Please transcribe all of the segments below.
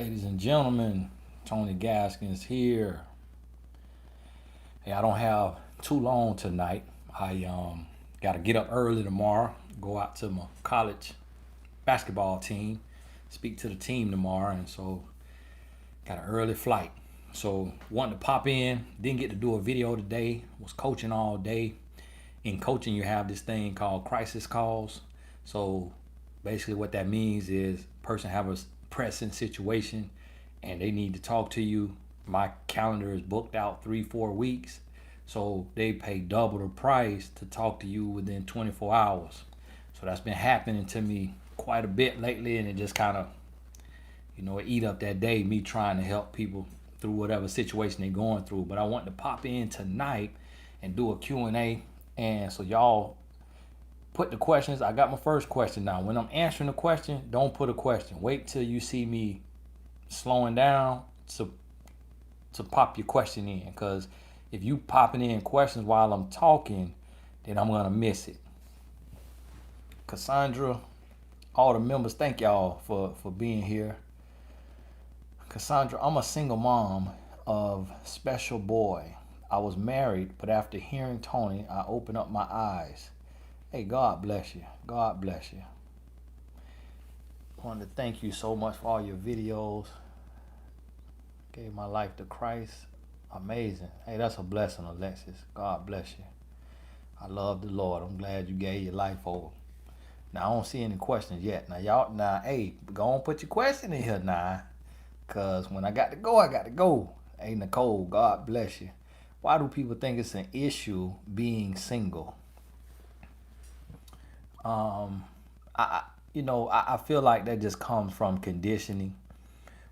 Ladies and gentlemen, Tony Gaskins here. Hey, I don't have too long tonight. I got to get up early tomorrow, go out to my college basketball team, speak to the team tomorrow, and so got an early flight. So wanted to pop in, didn't get to do a video today, was coaching all day. In coaching, you have this thing called crisis calls. So basically what that means is person have a pressing situation and they need to talk to you. My calendar is booked out 3-4 weeks, so they pay double the price to talk to you within 24 hours. So that's been happening to me quite a bit lately, and it just kind of it eat up that day, me trying to help people through whatever situation they're going through. But I want to pop in tonight and do a Q&A, and so y'all put the questions. I got my first question now. When I'm answering the question, don't put a question. Wait till you see me slowing down to pop your question in, because if you popping in questions while I'm talking, then I'm gonna miss it. Cassandra, all the members, thank y'all for being here. Cassandra, I'm a single mom of special boy. I was married, but after hearing Tony, I opened up my eyes. Hey, God bless you. God bless you. I wanted to thank you so much for all your videos. Gave my life to Christ. Amazing. Hey, that's a blessing, Alexis. God bless you. I love the Lord. I'm glad you gave your life over. Now, I don't see any questions yet. Hey, go on, put your question in here now. Because when I got to go, I got to go. Hey, Nicole, God bless you. Why do people think it's an issue being single? I feel like that just comes from conditioning.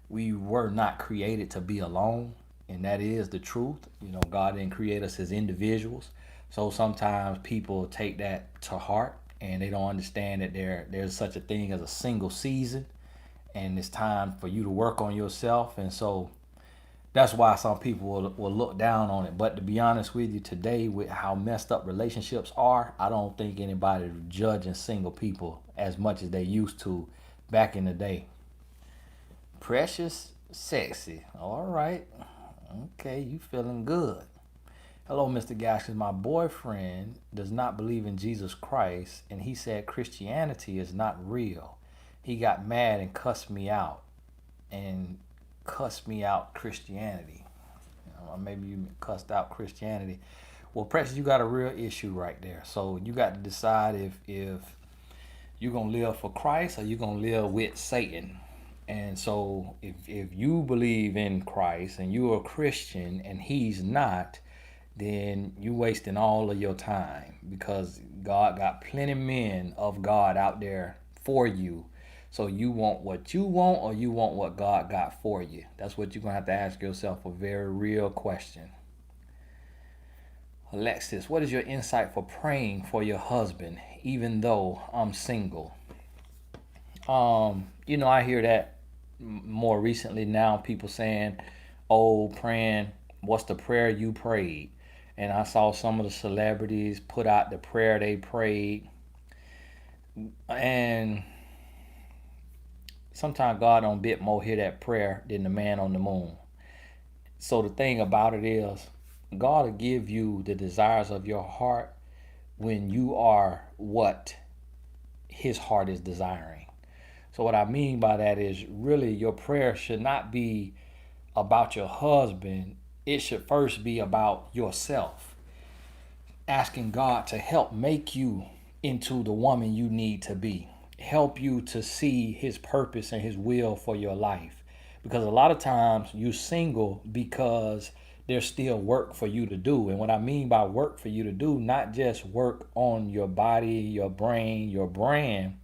We were not created to be alone, and that is the truth. God didn't create us as individuals. So sometimes people take that to heart and they don't understand that there's such a thing as a single season, and it's time for you to work on yourself. And so that's why some people will look down on it. But to be honest with you, today, with how messed up relationships are, I don't think anybody is judging single people as much as they used to back in the day. Precious, sexy. All right. Okay, you feeling good. Hello, Mr. Gaskins. My boyfriend does not believe in Jesus Christ, and he said Christianity is not real. He got mad and cussed me out. Christianity. Maybe you cussed out Christianity. Well, Precious, you got a real issue right there. So you got to decide if you're going to live for Christ or you're going to live with Satan. And so if you believe in Christ and you're a Christian and he's not, then you wasting all of your time, because God got plenty men of God out there for you. So you want what you want or you want what God got for you? That's what you're going to have to ask yourself, a very real question. Alexis, what is your insight for praying for your husband even though I'm single? I hear that more recently now, people saying, oh, praying, what's the prayer you prayed? And I saw some of the celebrities put out the prayer they prayed. And sometimes God don't bit more hear that prayer than the man on the moon. So the thing about it is, God will give you the desires of your heart when you are what his heart is desiring. So what I mean by that is, really your prayer should not be about your husband. It should first be about yourself. Asking God to help make you into the woman you need to be. Help you to see his purpose and his will for your life. Because a lot of times you're single because there's still work for you to do. And what I mean by work for you to do, not just work on your body, your brain, your brand,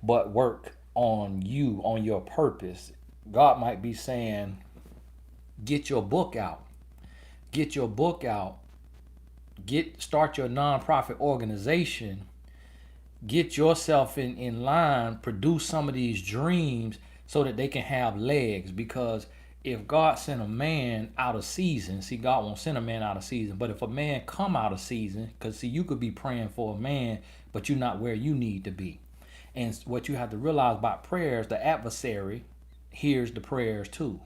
but work on you, on your purpose. God might be saying, get your book out. Get your book out. Start your nonprofit organization. Get yourself in line. Produce some of these dreams so that they can have legs. Because if God sent a man out of season, see, God won't send a man out of season, but if a man come out of season, because see, you could be praying for a man, but you're not where you need to be. And what you have to realize about prayers, the adversary, hears the prayers too.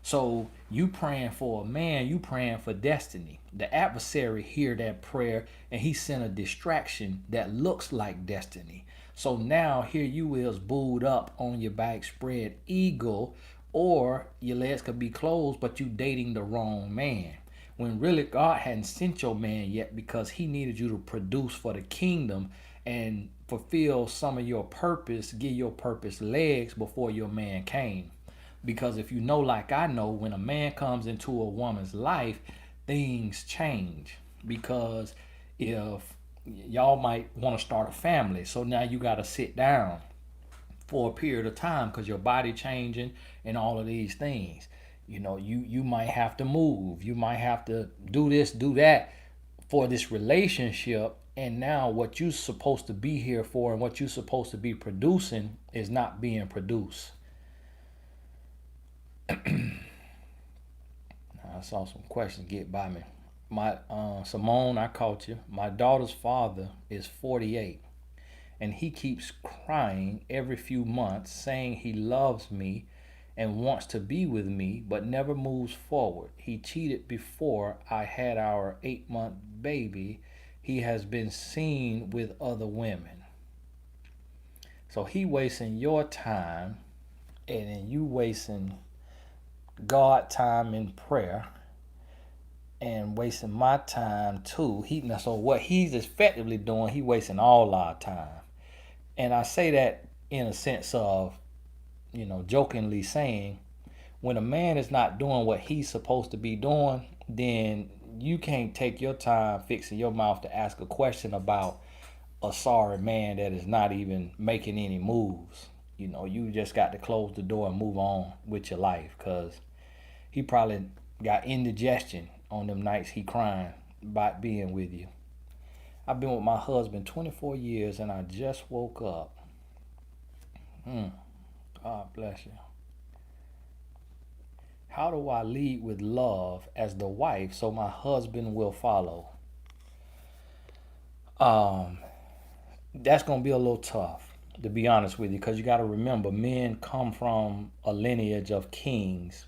So you praying for a man, you praying for destiny. The adversary hear that prayer and he sent a distraction that looks like destiny. So now here you is booed up on your back spread eagle, or your legs could be closed, but you dating the wrong man. When really God hadn't sent your man yet because he needed you to produce for the kingdom and fulfill some of your purpose, give your purpose legs before your man came. Because if you know, like I know, when a man comes into a woman's life, things change. Because if y'all might want to start a family, so now you got to sit down for a period of time because your body changing and all of these things. You might have to move. You might have to do this, do that for this relationship. And now what you're supposed to be here for and what you're supposed to be producing is not being produced. I saw some questions get by me. My Simone, I caught you. My daughter's father is 48, and he keeps crying every few months, saying he loves me and wants to be with me, but never moves forward. He cheated before I had our 8-month baby. He has been seen with other women. So he wasting your time, and then you wasting God time in prayer and wasting my time too. So what he's effectively doing, he wasting all our time. And I say that in a sense of, jokingly saying, when a man is not doing what he's supposed to be doing, then you can't take your time fixing your mouth to ask a question about a sorry man that is not even making any moves. You just got to close the door and move on with your life, because he probably got indigestion on them nights he crying about being with you. I've been with my husband 24 years and I just woke up. God bless you. How do I lead with love as the wife so my husband will follow? That's going to be a little tough, to be honest with you, because you got to remember, men come from a lineage of kings.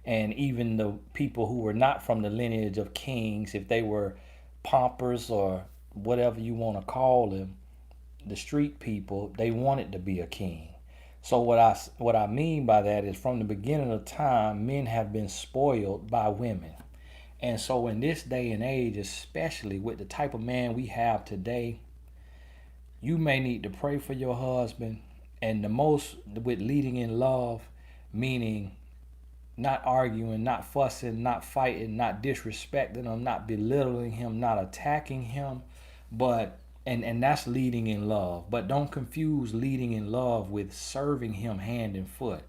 And even the people who were not from the lineage of kings, if they were pompers or whatever you want to call them, the street people, they wanted to be a king. So what I mean by that is, from the beginning of time, men have been spoiled by women. And so in this day and age, especially with the type of man we have today, you may need to pray for your husband. And the most with leading in love, meaning not arguing, not fussing, not fighting, not disrespecting him, not belittling him, not attacking him, but and that's leading in love. But don't confuse leading in love with serving him hand and foot,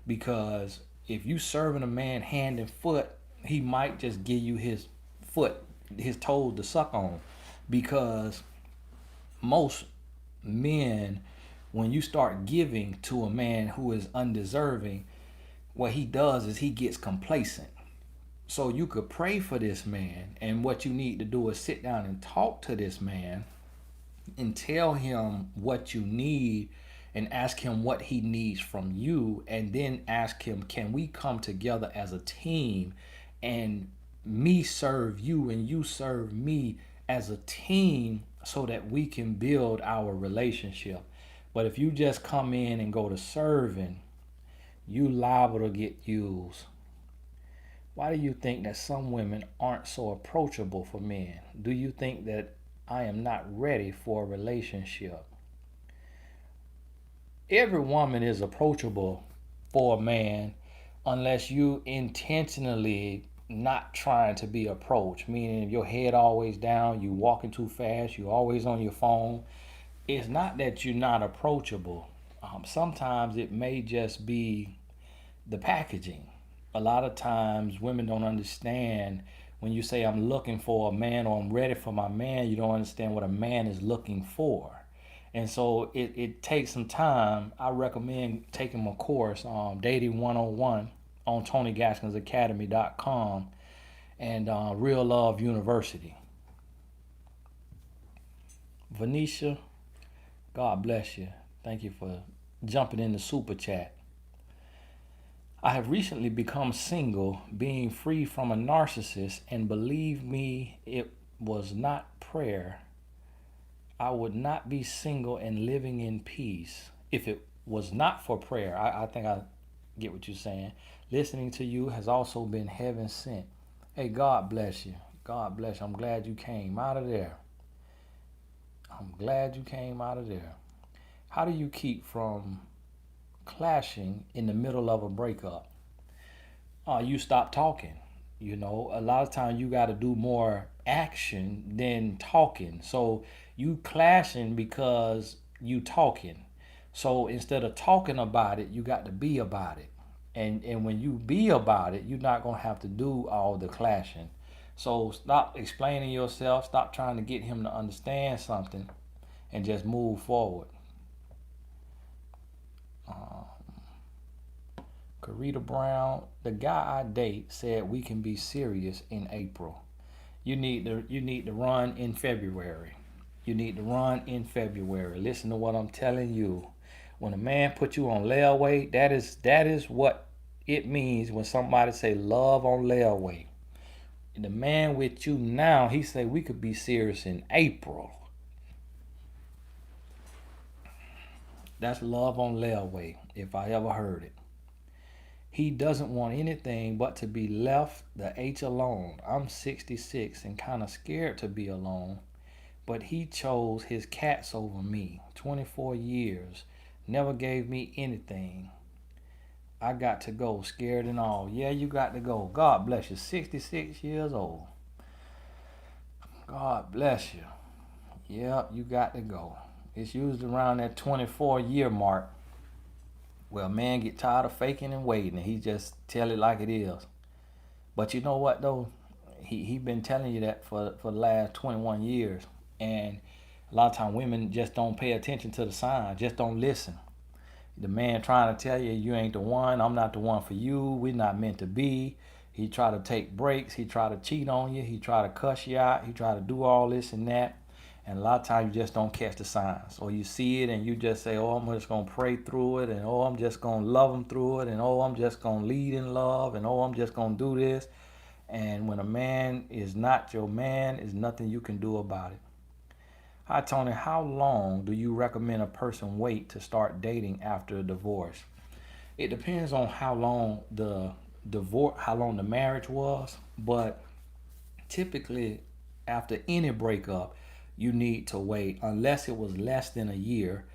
because if you serving a man hand and foot, he might just give you his foot, his toes to suck on. Because most men, when you start giving to a man who is undeserving, what he does is he gets complacent. So you could pray for this man, and what you need to do is sit down and talk to this man and tell him what you need and ask him what he needs from you, and then ask him, can we come together as a team and me serve you and you serve me as a team so that we can build our relationship. But if you just come in and go to serving, you liable to get used. Why do you think that some women aren't so approachable for men? Do you think that I am not ready for a relationship? Every woman is approachable for a man unless you intentionally not trying to be approached, meaning your head always down, you walking too fast, you always on your phone. It's not that you're not approachable. Sometimes it may just be the packaging. A lot of times women don't understand when you say I'm looking for a man or I'm ready for my man, you don't understand what a man is looking for. And so it takes some time. I recommend taking my course, Dating 101, on TonyGaskinsAcademy.com and Real Love University. Venetia, God bless you. Thank you for jumping in the super chat. I have recently become single, being free from a narcissist, and believe me, it was not prayer. I would not be single and living in peace if it was not for prayer. I think I get what you're saying. Listening to you has also been heaven sent. Hey, God bless you. God bless you. I'm glad you came out of there. I'm glad you came out of there. How do you keep from clashing in the middle of a breakup? You stop talking. You know, a lot of times you got to do more action than talking. So you clashing because you talking. So instead of talking about it, you got to be about it. And when you be about it, you're not gonna have to do all the clashing. So stop explaining yourself. Stop trying to get him to understand something, and just move forward. Uh, Karita Brown, the guy I date said we can be serious in April. You need to run in February. You need to run in February. Listen to what I'm telling you. When a man put you on layaway, that is what it means when somebody say love on layaway. The man with you now, he say we could be serious in April. That's love on layaway, if I ever heard it. He doesn't want anything but to be left the H alone. I'm 66 and kind of scared to be alone, but he chose his cats over me. 24 years, never gave me anything. I got to go, scared and all. Yeah, you got to go. God bless you. 66 years old. God bless you. Yep, you got to go. It's usually around that 24-year mark. Well, man get tired of faking and waiting, and he just tell it like it is. But you know what though? He been telling you that for the last 21 years, and a lot of time women just don't pay attention to the signs, just don't listen. The man trying to tell you you ain't the one, I'm not the one for you, we're not meant to be. He try to take breaks, he try to cheat on you, he try to cuss you out, he try to do all this and that. And a lot of times you just don't catch the signs. Or you see it and you just say, oh, I'm just going to pray through it. And oh, I'm just going to love them through it. And oh, I'm just going to lead in love. And oh, I'm just going to do this. And when a man is not your man, there's nothing you can do about it. Hi, Tony. How long do you recommend a person wait to start dating after a divorce? It depends on how long the marriage was. But typically, after any breakup, you need to wait, unless it was less than a year,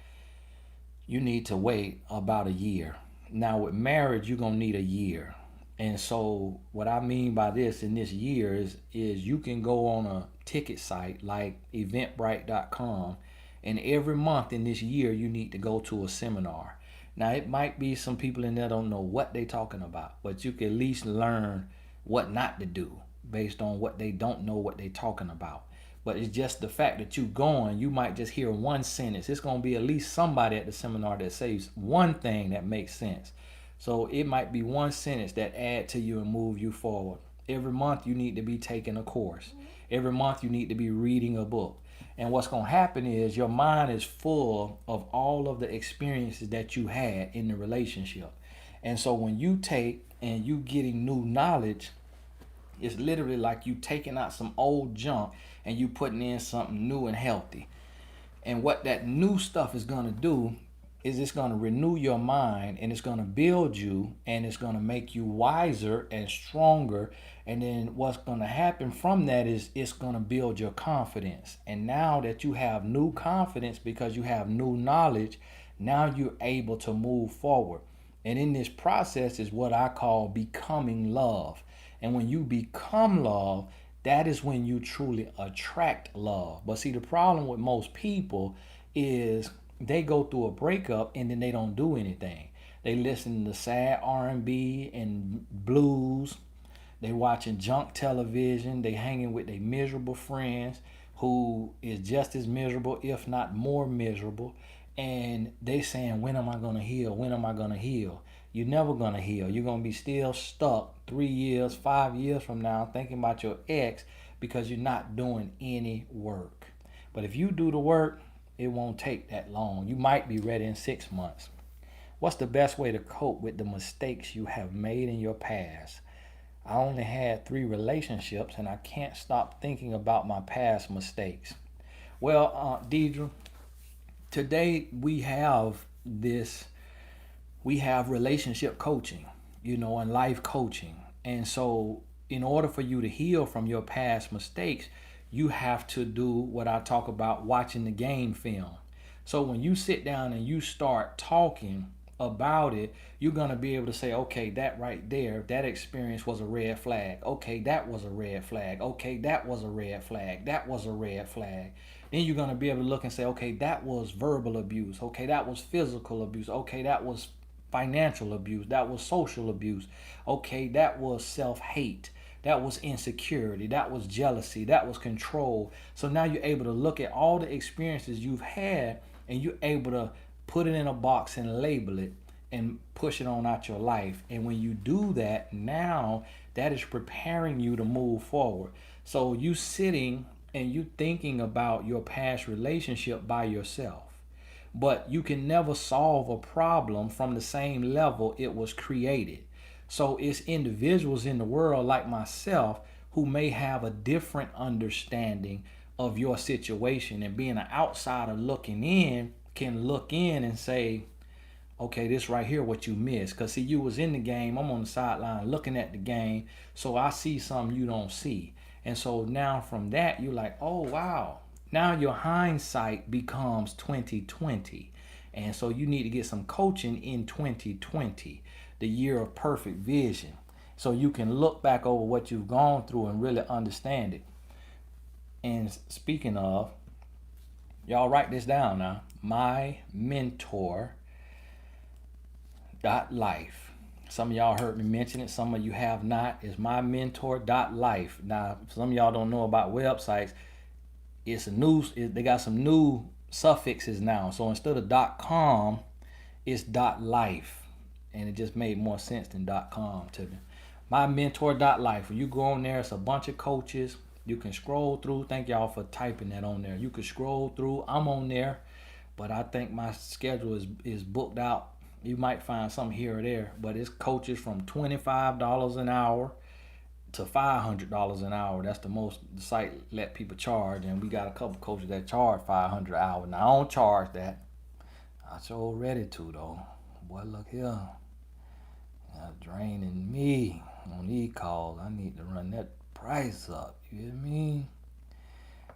you need to wait about a year. Now with marriage, you're gonna need a year. And so what I mean by this in this year is you can go on a ticket site like eventbrite.com, and every month in this year you need to go to a seminar. Now it might be some people in there don't know what they talking about, but you can at least learn what not to do based on what they don't know what they talking about. But it's just the fact that you going, you might just hear one sentence. It's going to be at least somebody at the seminar that says one thing that makes sense. So it might be one sentence that add to you and move you forward. Every month you need to be taking a course. Every month you need to be reading a book. And what's going to happen is your mind is full of all of the experiences that you had in the relationship. And so when you take and you getting new knowledge, it's literally like you taking out some old junk and you putting in something new and healthy. And what that new stuff is going to do is it's going to renew your mind, and it's going to build you, and it's going to make you wiser and stronger. And then what's going to happen from that is it's going to build your confidence. And now that you have new confidence because you have new knowledge, now you're able to move forward. And in this process is what I call becoming love. And when you become love, that is when you truly attract love. But see, the problem with most people is they go through a breakup and then they don't do anything. They listen to sad R&B and blues. They watching junk television. They hanging with their miserable friends who is just as miserable, if not more miserable. And they saying, when am I going to heal? When am I going to heal? You're never going to heal. You're going to be still stuck 3 years, 5 years from now thinking about your ex because you're not doing any work. But if you do the work, it won't take that long. You might be ready in 6 months. What's the best way to cope with the mistakes you have made in your past? I only had 3 relationships and I can't stop thinking about my past mistakes. Well, Deidre, today we have relationship coaching, and life coaching. And so, in order for you to heal from your past mistakes, you have to do what I talk about, watching the game film. So, when you sit down and you start talking about it, you're going to be able to say, okay, that right there, that experience was a red flag. Okay, that was a red flag. Okay, that was a red flag. That was a red flag. Then you're going to be able to look and say, okay, that was verbal abuse. Okay, that was physical abuse. Okay, that was financial abuse. That was social abuse. Okay, that was self hate. That was insecurity. That was jealousy. That was control. So now you're able to look at all the experiences you've had and you're able to put it in a box and label it and push it on out your life. And when you do that, now that is preparing you to move forward. So you sitting and you thinking about your past relationship by yourself. But you can never solve a problem from the same level it was created. So it's individuals in the world like myself who may have a different understanding of your situation, and being an outsider looking in can look in and say, okay, this right here what you missed. Because see, you was in the game, I'm on the sideline looking at the game, so I see something you don't see. And so now from that, you're like, oh wow, now your hindsight becomes 2020. And so you need to get some coaching in 2020, the year of perfect vision, so you can look back over what you've gone through and really understand it. And speaking of, y'all write this down now. My mentor dot life. Some of y'all heard me mention it, some of you have not. It's my mentor dot life. Now, some of y'all don't know about websites. They got some new suffixes now. So instead of .com, it's .life. And it just made more sense than .com to me. My mentor dot life. When you go on there, it's a bunch of coaches. You can scroll through. Thank y'all for typing that on there. You can scroll through. I'm on there, but I think my schedule is booked out. You might find something here or there, but it's coaches from $25 an hour to $500 an hour. That's the most the site let people charge, and we got a couple coaches that charge $500 an hour. Now I don't charge that. I sure ready to though. Boy, look here, draining me on these calls. I need to run that price up. You hear me?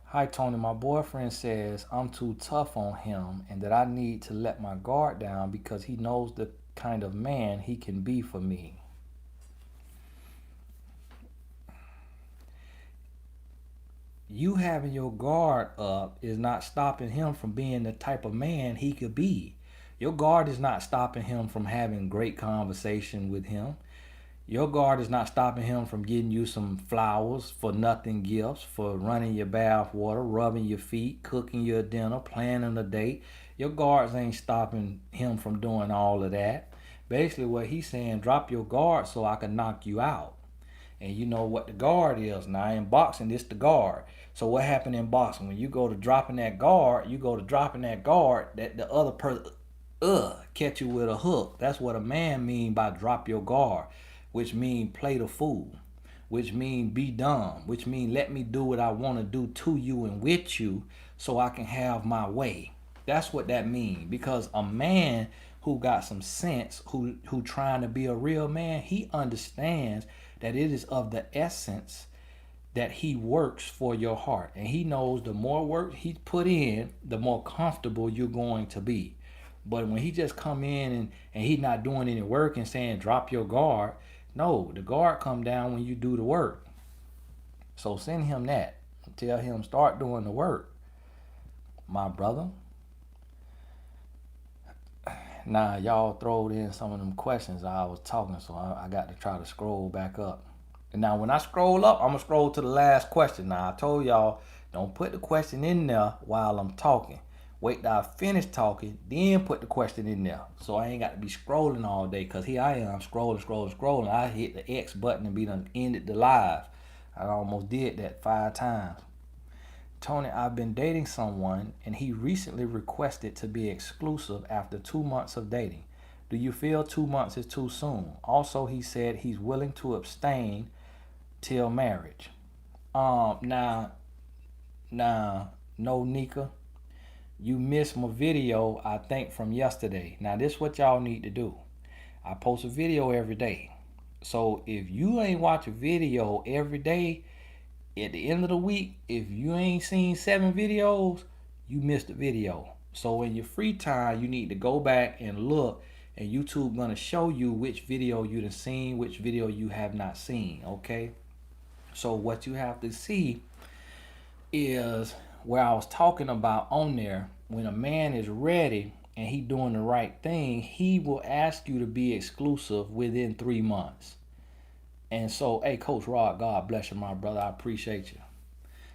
Hi Tony, my boyfriend says I'm too tough on him and that I need to let my guard down because he knows the kind of man he can be for me. You having your guard up is not stopping him from being the type of man he could be. Your guard is not stopping him from having great conversation with him. Your guard is not stopping him from getting you some flowers for nothing gifts, for running your bath water, rubbing your feet, cooking your dinner, planning a date. Your guards ain't stopping him from doing all of that. Basically what he's saying, drop your guard so I can knock you out. And you know what the guard is. Now in boxing, it's the guard. So what happened in boxing? When you go to dropping that guard, that the other person catch you with a hook. That's what a man mean by drop your guard, which mean play the fool, which mean be dumb, which mean let me do what I want to do to you and with you so I can have my way. That's what that mean. Because a man who got some sense, who trying to be a real man, he understands that it is of the essence that he works for your heart. And he knows the more work he put in, the more comfortable you're going to be. But when he just come in and he's not doing any work and saying drop your guard, no, the guard come down when you do the work. So send him that. Tell him start doing the work, my brother. Now y'all throwed in some of them questions I was talking, so I got to try to scroll back up. And now when I scroll up, I'm gonna scroll to the last question. Now I told y'all don't put the question in there while I'm talking. Wait till I finish talking, then put the question in there. So I ain't got to be scrolling all day, because here I am scrolling. I hit the X button and be done ended the live. I almost did that 5 times. Tony, I've been dating someone and he recently requested to be exclusive after 2 months of dating. Do you feel 2 months is too soon? Also, he said he's willing to abstain till marriage. Now, no, Nika, you missed my video, I think, from yesterday. Now, this is what y'all need to do. I post a video every day. So if you ain't watch a video every day, at the end of the week, if you ain't seen 7 videos, you missed a video. So in your free time, you need to go back and look, and YouTube gonna show you which video you done seen, which video you have not seen. Okay. So what you have to see is where I was talking about on there. When a man is ready and he doing the right thing, he will ask you to be exclusive within 3 months. And so, hey, Coach Rod, God bless you, my brother. I appreciate you.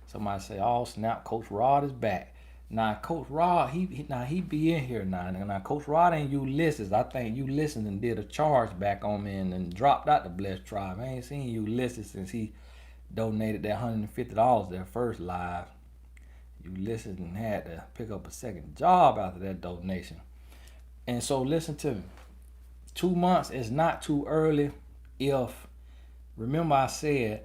Somebody say, oh snap, Coach Rod is back. Now, Coach Rod, he be in here now. Now, Coach Rod ain't Ulysses. I think Ulysses and did a charge back on me and dropped out the Blessed Tribe. I ain't seen Ulysses since he donated that $150 their first live. Ulysses and had to pick up a second job after that donation. And so listen to me. 2 months is not too early if, remember I said,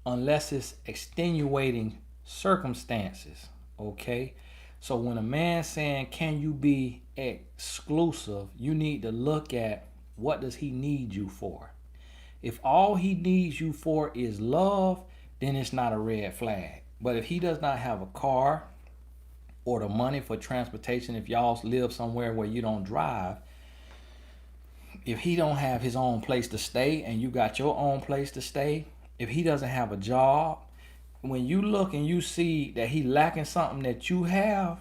unless it's extenuating circumstances, okay? So when a man's saying, can you be exclusive, you need to look at what does he need you for. If all he needs you for is love, then it's not a red flag. But if he does not have a car or the money for transportation, if y'all live somewhere where you don't drive, if he don't have his own place to stay and you got your own place to stay, if he doesn't have a job, when you look and you see that he lacking something that you have,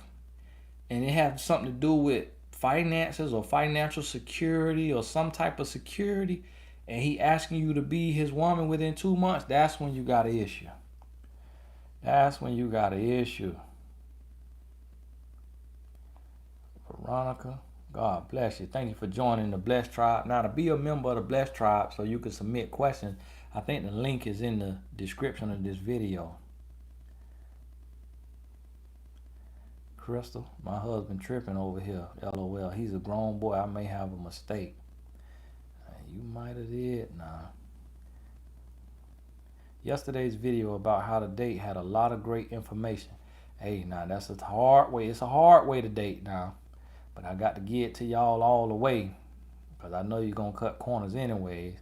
and it has something to do with finances or financial security or some type of security, and he asking you to be his woman within 2 months, that's when you got an issue. That's when you got an issue. Veronica, God bless you. Thank you for joining the Blessed Tribe. Now, to be a member of the Blessed Tribe so you can submit questions, I think the link is in the description of this video. Crystal, my husband tripping over here. LOL. He's a grown boy. I may have a mistake. You might have did. Nah. Yesterday's video about how to date had a lot of great information. Hey, now that's a hard way. It's a hard way to date now. But I got to get to y'all all the way, because I know you're going to cut corners anyways.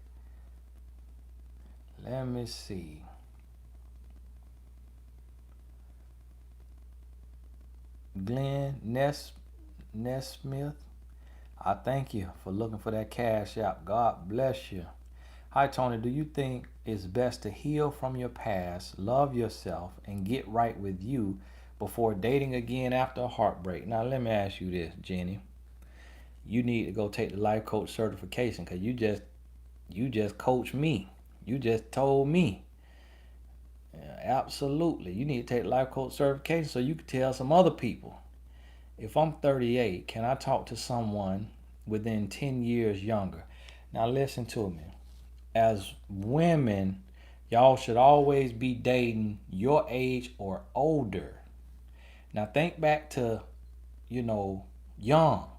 Let me see. Glenn Nesmith, I thank you for looking for that cash app. God bless you. Hi, Tony. Do you think it's best to heal from your past, love yourself, and get right with you before dating again after a heartbreak? Now, let me ask you this, Jenny. You need to go take the life coach certification, because you just coached me. You just told me. Yeah, absolutely. You need to take life coach certification so you can tell some other people. If I'm 38, can I talk to someone within 10 years younger? Now listen to me. As women, y'all should always be dating your age or older. Now think back to, young.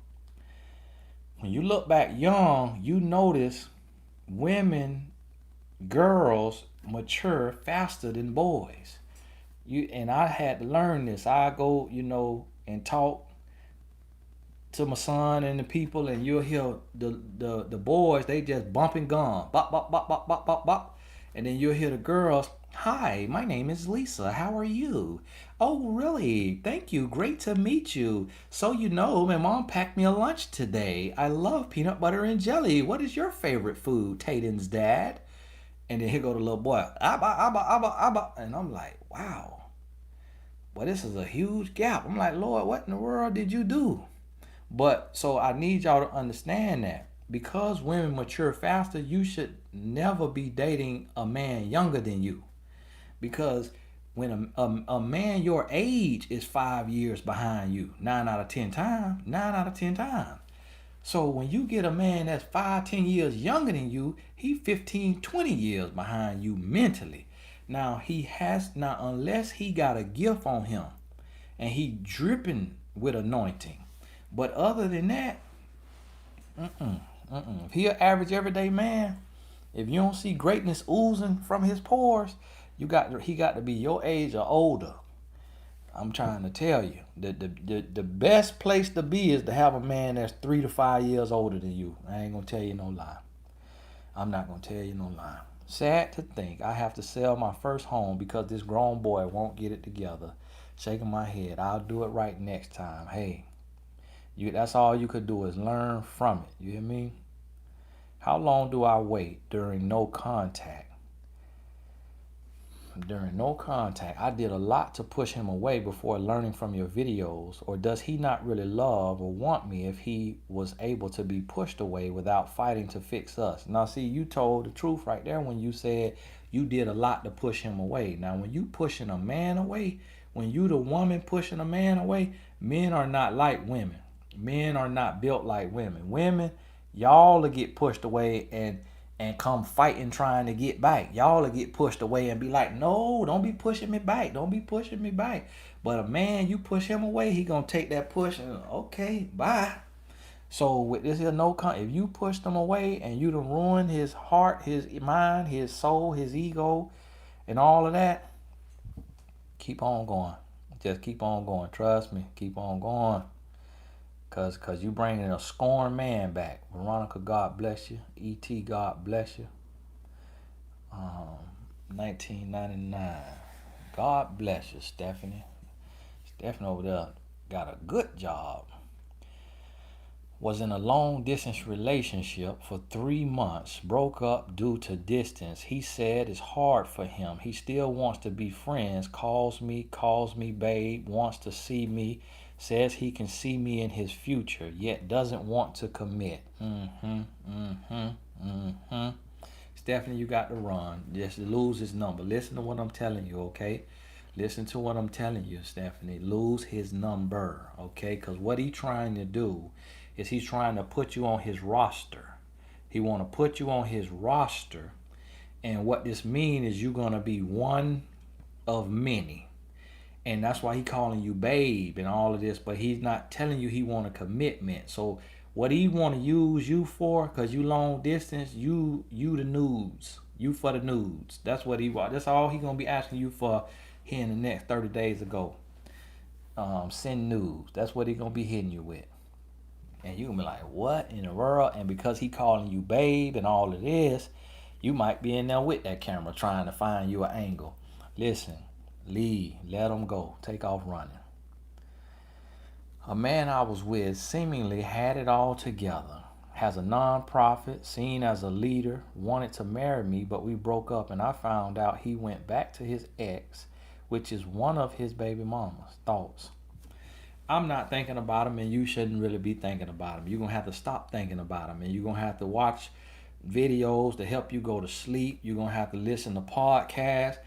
When you look back young, you notice women, girls mature faster than boys. And I had to learn this. I go, and talk to my son and the people, and you'll hear the boys, they just bumping gum, bop bop bop bop bop bop bop, and then you'll hear the girls, hi, my name is Lisa, how are you? Oh really, thank you, great to meet you. So my mom packed me a lunch today. I love peanut butter and jelly. What is your favorite food, Tayden's dad? And then here go the little boy, abba abba abba abba, and I'm like, wow, well, this is a huge gap. I'm like, Lord, what in the world did you do? But so I need y'all to understand that because women mature faster, you should never be dating a man younger than you. Because when a man your age is 5 years behind you, 9 out of 10 times. So when you get a man that's 5-10 years younger than you, he 15-20 years behind you mentally. Now unless he got a gift on him and he dripping with anointing. But other than that, If he an average everyday man, if you don't see greatness oozing from his pores, he got to be your age or older. I'm trying to tell you, the best place to be is to have a man that's 3 to 5 years older than you. I ain't gonna tell you no lie. I'm not gonna tell you no lie. Sad to think I have to sell my first home because this grown boy won't get it together. Shaking my head. I'll do it right next time. Hey, that's all you could do is learn from it. You hear me? How long do I wait during no contact? During no contact, I did a lot to push him away before learning from your videos. Or does he not really love or want me if he was able to be pushed away without fighting to fix us? Now, see, you told the truth right there when you said you did a lot to push him away. Now, when you pushing a man away, when you the woman pushing a man away, men are not like women. Men are not built like women. Women, y'all will get pushed away and come fighting trying to get back. Y'all will get pushed away and be like, no, don't be pushing me back. Don't be pushing me back. But a man, you push him away, he gonna take that push and okay, bye. So with this here if you push them away and you done ruin his heart, his mind, his soul, his ego, and all of that, keep on going. Just keep on going. Trust me, keep on going. Cause you bringing a scorned man back. Veronica, God bless you. E.T., God bless you. 1999. God bless you, Stephanie. Stephanie over there got a good job. Was in a long distance relationship for 3 months. Broke up due to distance. He said it's hard for him. He still wants to be friends. Calls me babe. Wants to see me. Says he can see me in his future, yet doesn't want to commit. Stephanie, you got to run. Just lose his number. Listen to what I'm telling you, okay? Listen to what I'm telling you, Stephanie. Lose his number, okay? Because what he's trying to do is he's trying to put you on his roster. He want to put you on his roster. And what this means is you're going to be one of many. And that's why he calling you babe and all of this, but he's not telling you he want a commitment. So what he want to use you for, because you long distance, you the nudes. You for the nudes. That's what he want. That's all he going to be asking you for here in the next 30 days ago. Send nudes. That's what he going to be hitting you with. And you going to be like, what in the world? And because he calling you babe and all of this, you might be in there with that camera trying to find you an angle. Listen. Leave, let him go, take off running. A man I was with seemingly had it all together, has a non-profit, seen as a leader, wanted to marry me, but we broke up and I found out he went back to his ex, which is one of his baby mamas. Thoughts? I'm not thinking about him and you shouldn't really be thinking about him. You're going to have to stop thinking about him and you're going to have to watch videos to help you go to sleep. You're going to have to listen to podcasts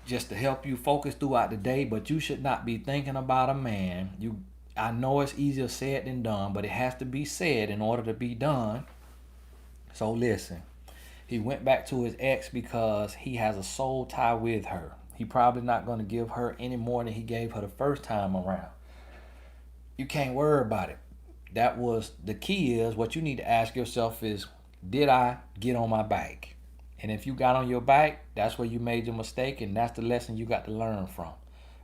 just to help you focus throughout the day, but you should not be thinking about a man. I know it's easier said than done, but it has to be said in order to be done. So listen, he went back to his ex because he has a soul tie with her. He probably not going to give her any more than he gave her the first time around. You can't worry about it. That was the key. Is what you need to ask yourself is, did I get on my back? And if you got on your back, that's where you made your mistake, and that's the lesson you got to learn from.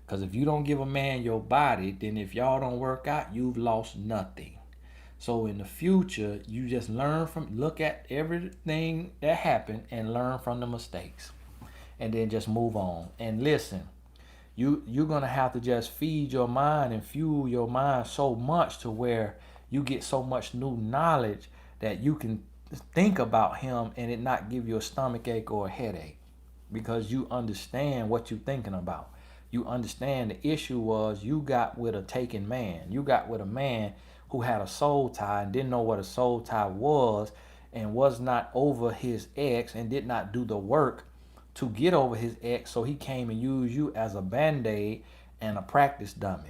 Because if you don't give a man your body, then if y'all don't work out, you've lost nothing. So in the future, you just look at everything that happened and learn from the mistakes. And then just move on. And listen, you're going to have to just feed your mind and fuel your mind so much to where you get so much new knowledge that you can think about him and it not give you a stomach ache or a headache, because you understand what you're thinking about. You understand the issue was you got with a taken man. You got with a man who had a soul tie and didn't know what a soul tie was and was not over his ex and did not do the work to get over his ex. So he came and used you as a band-aid and a practice dummy.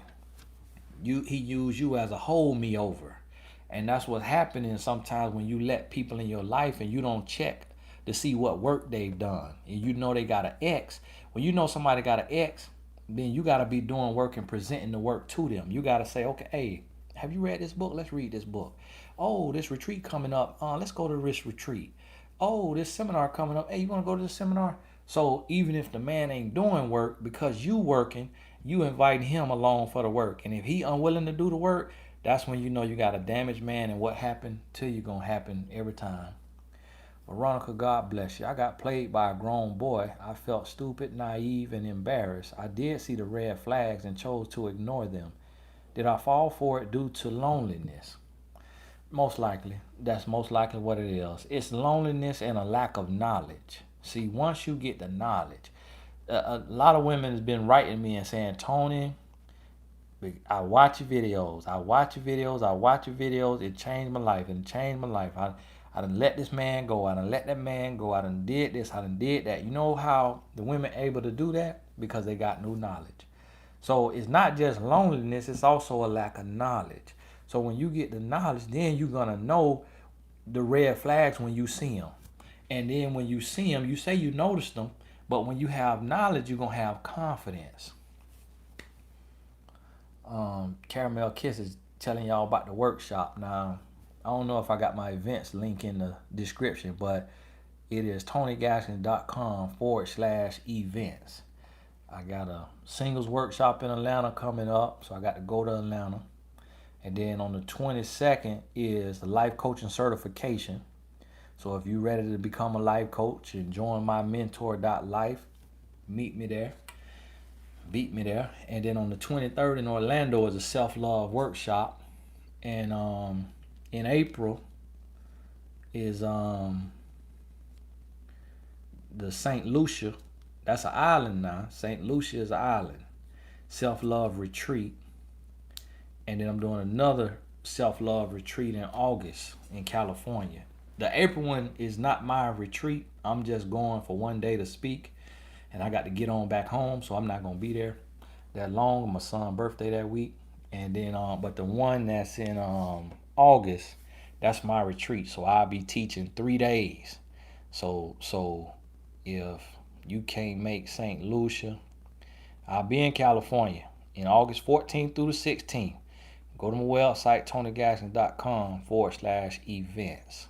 He used you as a hold me over. And that's what's happening sometimes when you let people in your life and you don't check to see what work they've done. And you know they got an ex. When you know somebody got an ex, then you got to be doing work and presenting the work to them. You got to say, okay, hey, have you read this book? Let's read this book. Oh, this retreat coming up. Let's go to this retreat. Oh, this seminar coming up. Hey, you want to go to this seminar? So even if the man ain't doing work, because you working, you invite him along for the work. And if he unwilling to do the work, that's when you know you got a damaged man, and what happened to you gonna happen every time. Veronica, God bless you. I got played by a grown boy. I felt stupid, naive, and embarrassed. I did see the red flags and chose to ignore them. Did I fall for it due to loneliness? Most likely. That's most likely what it is. It's loneliness and a lack of knowledge. See, once you get the knowledge, a lot of women has been writing me and saying, Tony, I watch your videos. I watch your videos. I watch your videos. It changed my life. It changed my life. I done let this man go. I done let that man go. I done did this. I done did that. You know how the women able to do that? Because they got new knowledge. So it's not just loneliness. It's also a lack of knowledge. So when you get the knowledge, then you're going to know the red flags when you see them. And then when you see them, you say you noticed them. But when you have knowledge, you're going to have confidence. Caramel Kisses telling y'all about the workshop. Now, I don't know if I got my events link in the description, but it is tonygaskin.com/events. I got a singles workshop in Atlanta coming up, so I got to go to Atlanta. And then on the 22nd is the life coaching certification. So if you're ready to become a life coach and join my mentor.life, meet me there. Beat me there. And then on the 23rd in Orlando is a self-love workshop. And in April is the St. Lucia. That's an island now. St. Lucia is an island. Self-love retreat. And then I'm doing another self-love retreat in August in California. The April one is not my retreat. I'm just going for one day to speak. And I got to get on back home, so I'm not going to be there that long. My son's birthday that week. And then, but the one that's in August, that's my retreat. So I'll be teaching 3 days. So if you can't make St. Lucia, I'll be in California in August 14th through the 16th. Go to my website, tonygaskin.com/events.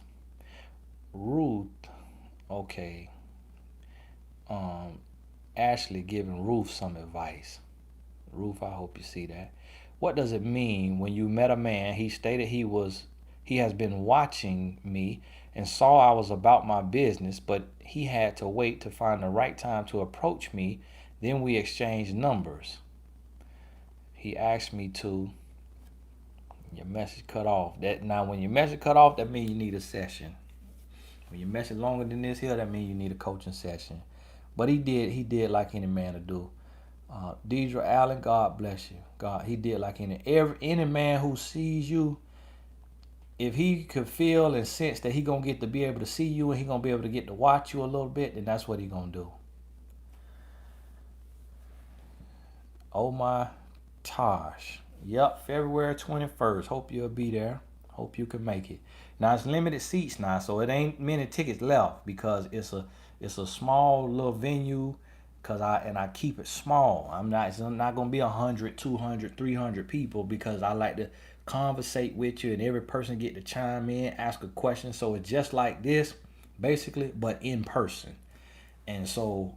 Ruth, okay. Ashley giving Ruth some advice. Ruth, I hope you see that. What does it mean when you met a man? He stated he has been watching me and saw I was about my business, but he had to wait to find the right time to approach me. Then we exchanged numbers. He asked me to. Your message cut off. Now when your message cut off, that means you need a session. When your message longer than this here, that means you need a coaching session. But he did like any man to do. Deidre Allen, God bless you. He did like any man who sees you, if he could feel and sense that he gonna get to be able to see you and he gonna be able to get to watch you a little bit, then that's what he gonna do. Oh my Tosh. Yep, February 21st. Hope you'll be there. Hope you can make it. Now it's limited seats now, so it ain't many tickets left because it's a small little venue. Cause I keep it small. It's not gonna be 100, 200, 300 people because I like to conversate with you and every person get to chime in, ask a question. So it's just like this, basically, but in person. And so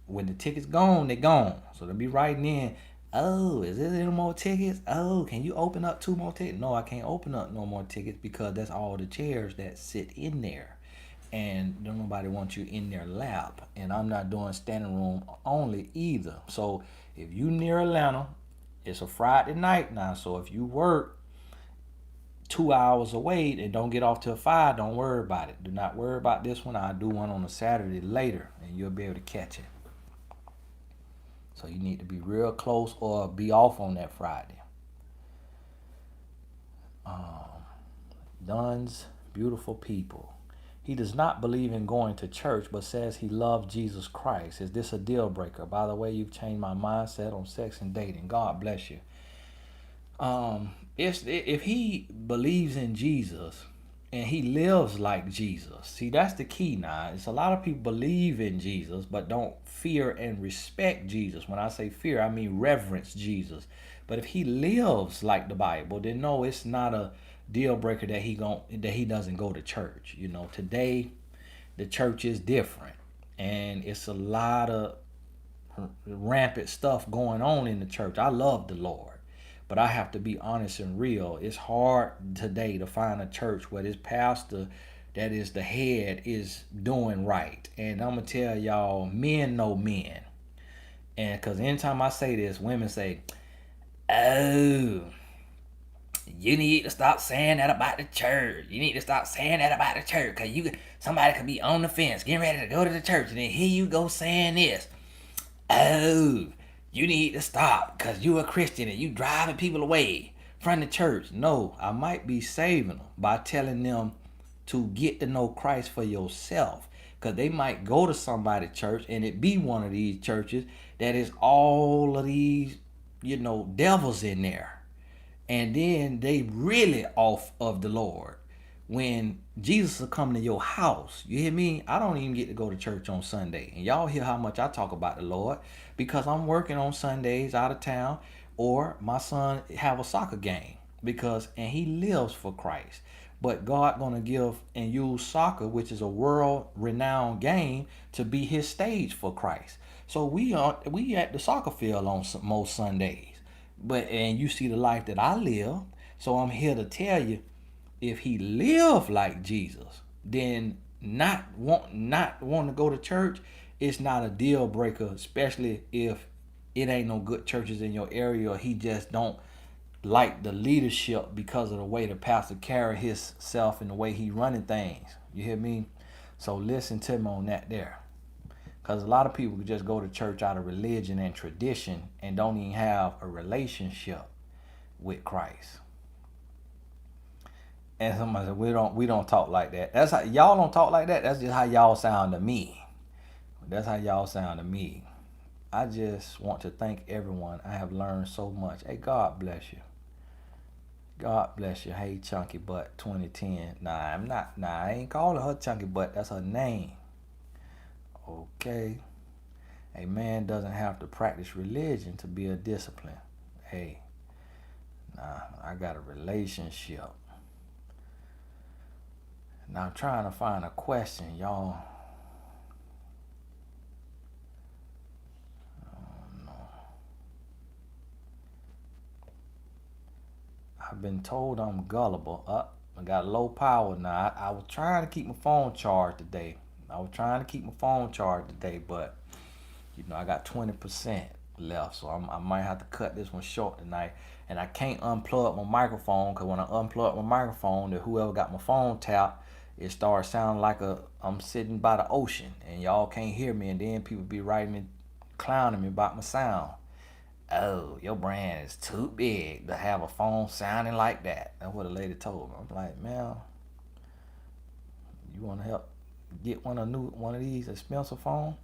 when the tickets gone, they gone. So they'll be writing in, oh, is there any more tickets? Oh, can you open up 2 more tickets? No, I can't open up no more tickets because that's all the chairs that sit in there. And don't nobody want you in their lap. And I'm not doing standing room only either. So if you near Atlanta, it's a Friday night now. So if you work 2 hours away and don't get off till 5, don't worry about it. Do not worry about this one. I'll do one on a Saturday later and you'll be able to catch it. So you need to be real close or be off on that Friday. Dunn's beautiful people. He does not believe in going to church, but says he loves Jesus Christ. Is this a deal breaker? By the way, you've changed my mindset on sex and dating. God bless you. If he believes in Jesus and he lives like Jesus, see, that's the key now. It's a lot of people believe in Jesus, but don't fear and respect Jesus. When I say fear, I mean reverence Jesus. But if he lives like the Bible, then no, it's not a deal breaker that he doesn't go to church. Today the church is different, and it's a lot of rampant stuff going on in the church. I love the Lord, but I have to be honest and real. It's hard today to find a church where this pastor that is the head is doing right. And I'm gonna tell y'all, men know men. And because anytime I say this, women say, "Oh, you need to stop saying that about the church. You need to stop saying that about the church, because somebody could be on the fence, getting ready to go to the church, and then here you go saying this. Oh, you need to stop because you a Christian and you driving people away from the church." No, I might be saving them by telling them to get to know Christ for yourself, because they might go to somebody's church and it be one of these churches that is all of these, devils in there, and then they really off of the Lord. When Jesus will come to your house, you hear me? I don't even get to go to church on Sunday, and y'all hear how much I talk about the Lord because I'm working on Sundays out of town, or my son have a soccer game, and he lives for Christ. But God gonna give and use soccer, which is a world renowned game, to be his stage for Christ. So we at the soccer field on most Sundays. And you see the life that I live. So I'm here to tell you, if he lived like Jesus, then not want to go to church, it's not a deal breaker, especially if it ain't no good churches in your area, or he just don't like the leadership because of the way the pastor carry himself and the way he running things. You hear me? So listen to me on that there. Because a lot of people just go to church out of religion and tradition and don't even have a relationship with Christ. And somebody said, we don't talk like that. That's how y'all don't talk like that. That's just how y'all sound to me. That's how y'all sound to me. I just want to thank everyone. I have learned so much. Hey, God bless you. God bless you. Hey, Chunky Butt 2010. Nah, I'm not. Nah, I ain't calling her Chunky Butt. That's her name. Okay. A man doesn't have to practice religion to be a discipline. Hey, nah, I got a relationship. Now I'm trying to find a question, y'all. Oh, no. I've been told I'm gullible. I got low power now. I was trying to keep my phone charged today. But I got 20% left, so I might have to cut this one short tonight. And I can't unplug my microphone, because when I unplug my microphone, that whoever got my phone tapped, it starts sounding like I'm sitting by the ocean, and y'all can't hear me, and then people be writing me, clowning me about my sound. Oh, your brand is too big to have a phone sounding like that. That's what a lady told me. I'm like, man, you want to help get one of these expensive phones?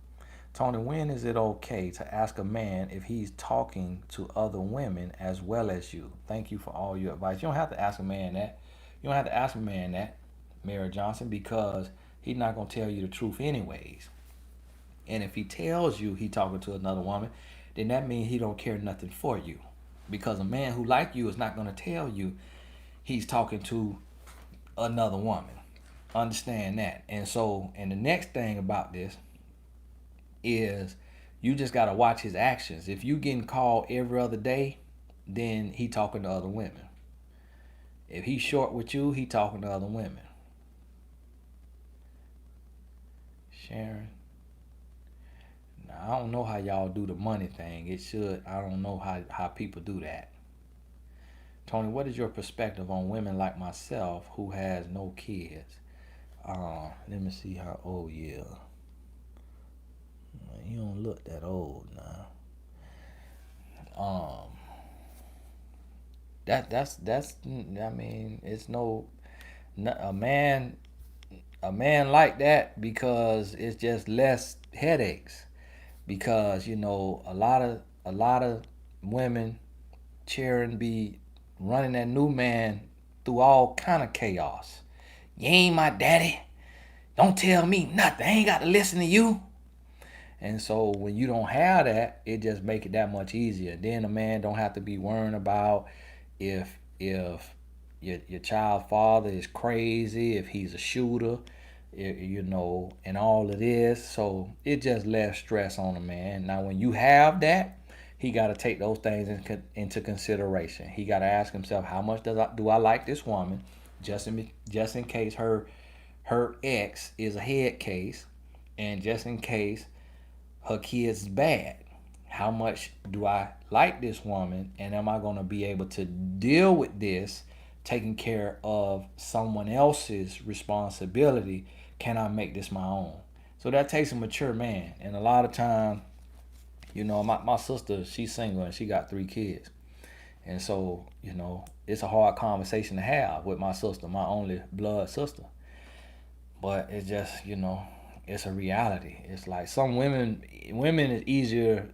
Tony, when is it okay to ask a man if he's talking to other women as well as you? Thank you for all your advice. You don't have to ask a man that. Mary Johnson, because he's not going to tell you the truth anyways. And if he tells you he talking to another woman, then that means he don't care nothing for you. Because a man who like you is not going to tell you he's talking to another woman. Understand that. And the next thing about this is you just got to watch his actions. If you getting called every other day, then he talking to other women. If he's short with you, he talking to other women. Sharon. Now, I don't know how y'all do the money thing. I don't know how people do that. Tony, what is your perspective on women like myself who has no kids? Let me see how old you are. You don't look that old now. That's I mean, it's a man like that, because it's just less headaches, because a lot of women cheering be running that new man through all kind of chaos. You ain't my daddy. Don't tell me nothing. I ain't got to listen to you. And so when you don't have that, it just make it that much easier. Then a man don't have to be worrying about if your child father is crazy, if he's a shooter, and all of this. So it just less stress on a man. Now, when you have that, he got to take those things into consideration. He got to ask himself, how much do I like this woman, just in case her ex is a head case, and just in case her kid's bad. How much do I like this woman, and am I going to be able to deal with this, taking care of someone else's responsibility? Can I make this my own? So that takes a mature man. And a lot of time, my sister, she's single and she got 3 kids. And so, it's a hard conversation to have with my sister, my only blood sister. But it's just, it's a reality. It's like some women is easier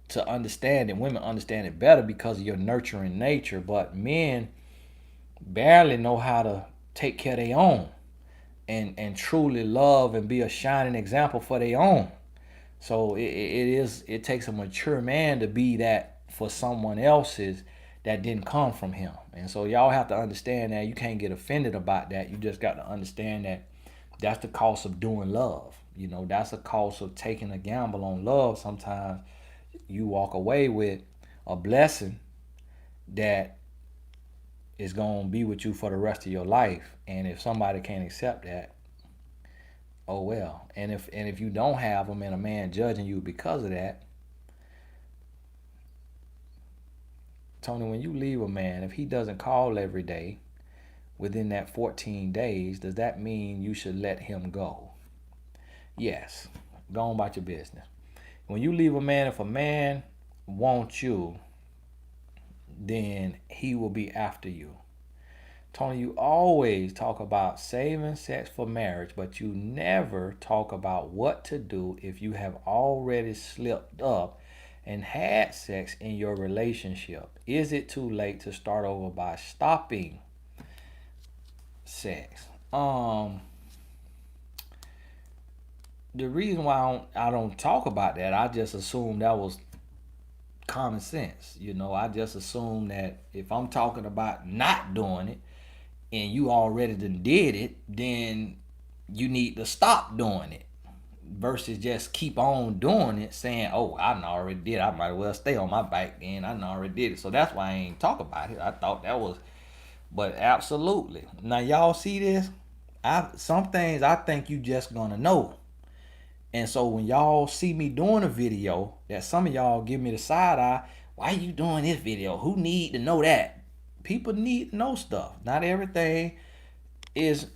to understand, and women understand it better because of your nurturing nature. But men barely know how to take care of their own, and truly love and be a shining example for their own. So it takes a mature man to be that for someone else's that didn't come from him. And so y'all have to understand that. You can't get offended about that. You just got to understand that that's the cost of doing love. That's the cost of taking a gamble on love. Sometimes you walk away with a blessing that is going to be with you for the rest of your life. And if somebody can't accept that, oh well. And if you don't have them and a man judging you because of that, Tony, when you leave a man, if he doesn't call every day within that 14 days, does that mean you should let him go? Yes. Go on about your business. When you leave a man, if a man wants you, then he will be after you. Tony, you always talk about saving sex for marriage, but you never talk about what to do if you have already slipped up and had sex in your relationship. Is it too late to start over by stopping sex? The reason why I don't talk about that, I just assume that was common sense. I just assume that if I'm talking about not doing it and you already did it, then you need to stop doing it versus just keep on doing it, saying, oh, I already did, I might as well stay on my bike then, I already did it. So that's why I ain't talk about it. I thought that was, but absolutely. Now y'all see this? Some things I think you just gonna know. And so when y'all see me doing a video that some of y'all give me the side eye, why you doing this video? Who need to know that? People need to know stuff. Not everything is,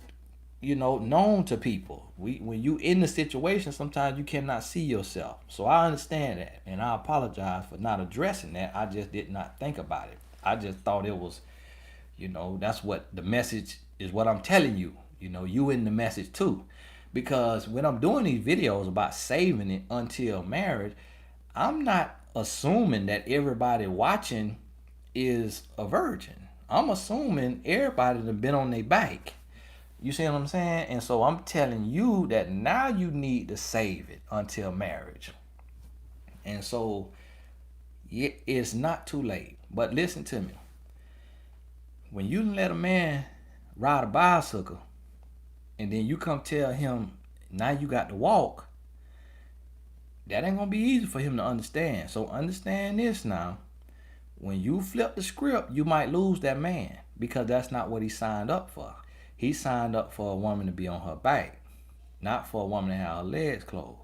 known to people. When you in the situation, sometimes you cannot see yourself. So I understand that, and I apologize for not addressing that. I just did not think about it. I just thought it was, that's what the message is, what I'm telling you. You in the message too. Because when I'm doing these videos about saving it until marriage, I'm not assuming that everybody watching is a virgin. I'm assuming everybody that's been on their bike. You see what I'm saying? And so I'm telling you that now you need to save it until marriage. And so it's not too late. But listen to me. When you let a man ride a bicycle, and then you come tell him, now you got to walk, that ain't going to be easy for him to understand. So understand this now. When you flip the script, you might lose that man because that's not what he signed up for. He signed up for a woman to be on her back, not for a woman to have her legs closed.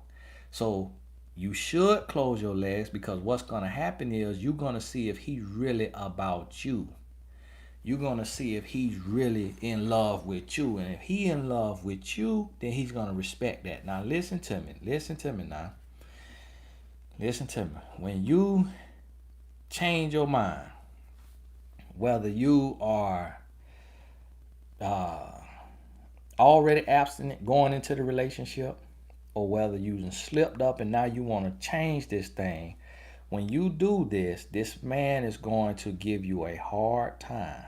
So you should close your legs, because what's going to happen is you're going to see if he's really about you. You're going to see if he's really in love with you. And if he in love with you, then he's going to respect that. Now, listen to me. Listen to me now. Listen to me. When you change your mind, whether you are already abstinent going into the relationship, or whether you slipped up and now you want to change this thing, when you do this, this man is going to give you a hard time.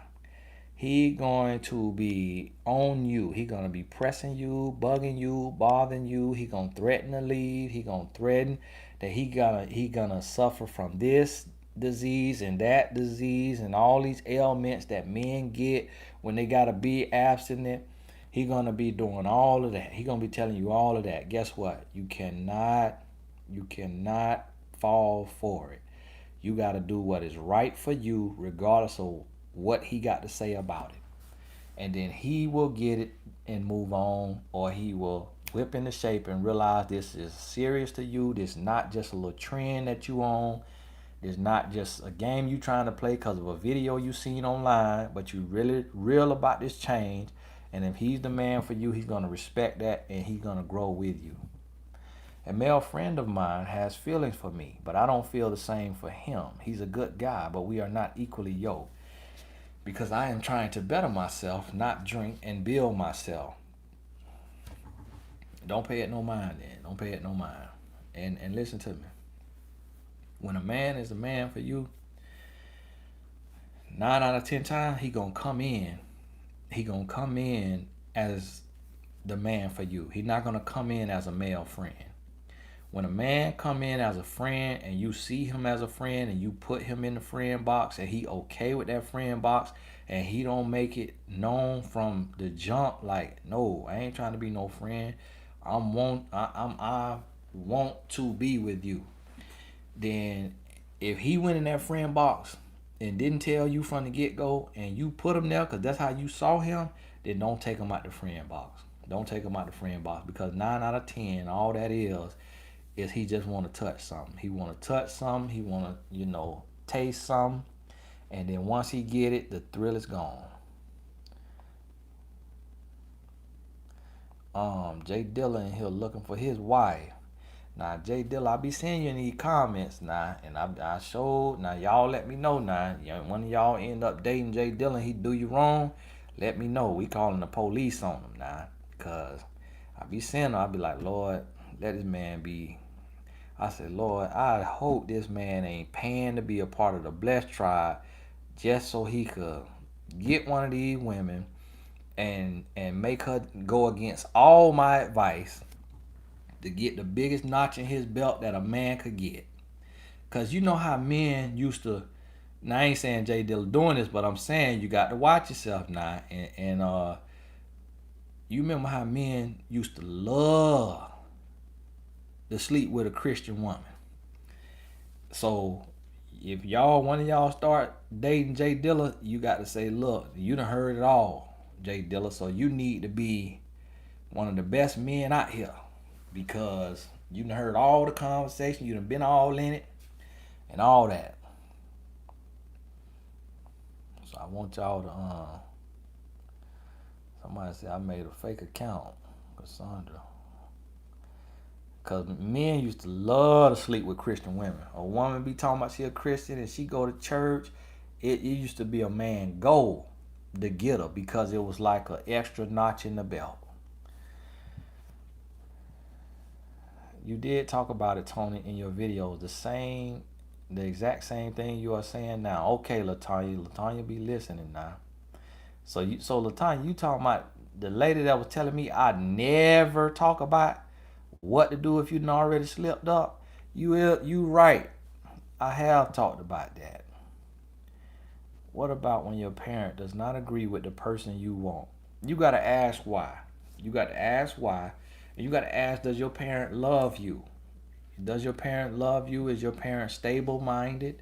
He going to be on you. He going to be pressing you, bugging you, bothering you. He going to threaten to leave. He going to threaten that he gonna suffer from this, disease and that disease and all these ailments that men get when they gotta be abstinent. He gonna be doing all of that. He gonna be telling you all of that. Guess what? You cannot fall for it. You gotta do what is right for you, regardless of what he got to say about it. And then he will get it and move on, or he will whip into shape and realize this is serious to you. This is not just a little trend that you on. It's not just a game you trying to play because of a video you seen online, but you really real about this change. And if he's the man for you, he's gonna respect that and he's gonna grow with you. A male friend of mine has feelings for me, but I don't feel the same for him. He's a good guy, but we are not equally yoked because I am trying to better myself, not drink and build myself. Don't pay it no mind then. Don't pay it no mind. And listen to me. When a man is a man for you, 9 out of 10 times he gonna come in. He gonna come in as the man for you. He's not gonna come in as a male friend. When a man come in as a friend and you see him as a friend and you put him in the friend box and he okay with that friend box and he don't make it known from the jump like, no, I ain't trying to be no friend. I want to be with you. Then if he went in that friend box and didn't tell you from the get-go and you put him there because that's how you saw him, then don't take him out the friend box. Don't take him out the friend box, because 9 out of 10, all that is he just want to touch something. He want to touch something. He want to, taste something. And then once he get it, the thrill is gone. Jay Dillon here looking for his wife. Now, Jay Dillon, I be seeing you in these comments now, and I showed. Now, y'all let me know now. One of y'all end up dating Jay Dillon, he do you wrong, let me know. We calling the police on him now, because I be seeing him. I be like, Lord, let this man be. I said, Lord, I hope this man ain't paying to be a part of the blessed tribe just so he could get one of these women and make her go against all my advice to get the biggest notch in his belt that a man could get. Because you know how men used to, now I ain't saying Jay Dillon doing this, but I'm saying you got to watch yourself now. And you remember how men used to love to sleep with a Christian woman. So if one of y'all start dating Jay Dillon, you got to say, look, you done heard it all, Jay Dillon. So you need to be one of the best men out here, because you done heard all the conversation, you done been all in it, and all that. So I want y'all to, somebody said I made a fake account, Cassandra. Because men used to love to sleep with Christian women. A woman be talking about she a Christian and she go to church. It used to be a man goal to get her, because it was like an extra notch in the belt. You did talk about it, Tony, in your videos. The exact same thing you are saying now. Okay, Latanya be listening now. So Latanya, you talking about the lady that was telling me I never talk about what to do if you done already slipped up. You right. I have talked about that. What about when your parent does not agree with the person you want? You got to ask why. You got to ask why. And you got to ask, does your parent love you? Does your parent love you? Is your parent stable-minded?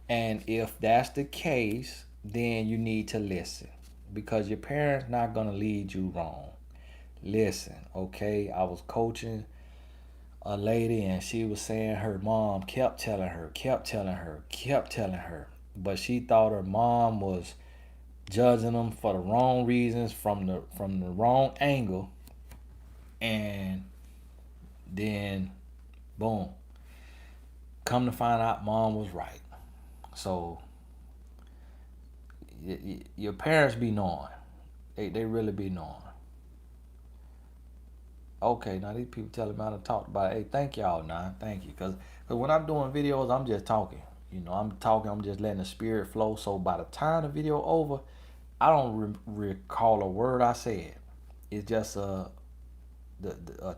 And if that's the case, then you need to listen, because your parent's not going to lead you wrong. Listen, okay? I was coaching a lady and she was saying her mom kept telling her, but she thought her mom was judging them for the wrong reasons, from the wrong angle. And then boom, come to find out mom was right. So your parents be knowing. They really be knowing. Okay, now these people telling me how to talk about it. Hey, thank y'all now. Thank you. Because when I'm doing videos, I'm just talking. I'm talking. I'm just letting the spirit flow. So by the time the video over, I don't recall a word I said. It's just a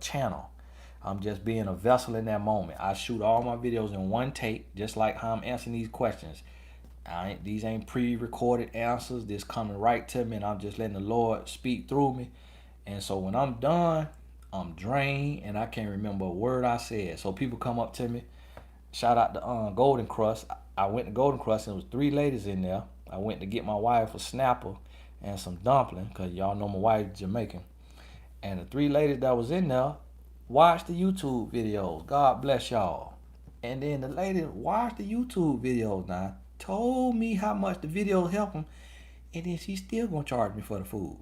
channel. I'm just being a vessel in that moment. I shoot all my videos in one take, just like how I'm answering these questions. These ain't pre-recorded answers. This coming right to me, and I'm just letting the Lord speak through me. And so when I'm done, I'm drained, and I can't remember a word I said. So people come up to me. Shout out to Golden Crust. I went to Golden Crust, and there was 3 ladies in there. I went to get my wife a snapper and some dumpling, because y'all know my wife is Jamaican. And the 3 ladies that was in there watched the YouTube videos. God bless y'all. And then the lady watched the YouTube videos now, told me how much the videos help them, and then she still gonna charge me for the food.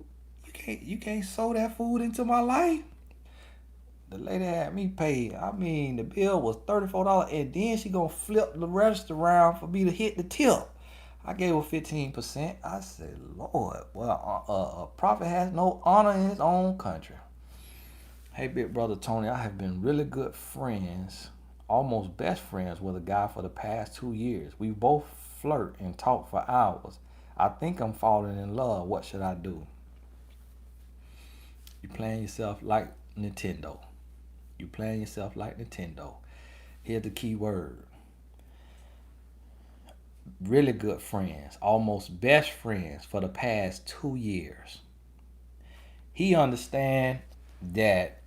You can't sew that food into my life. The lady had me pay. I mean, the bill was $34, and then she gonna flip the register around for me to hit the tip. I gave her 15%. I said, Lord, well, a prophet has no honor in his own country. Hey, big brother Tony, I have been really good friends, almost best friends with a guy for the past 2 years. We both flirt and talk for hours. I think I'm falling in love. What should I do? You playing yourself like Nintendo. You playing yourself like Nintendo. Here's the key word. Really good friends, almost best friends for the past 2 years. He understand that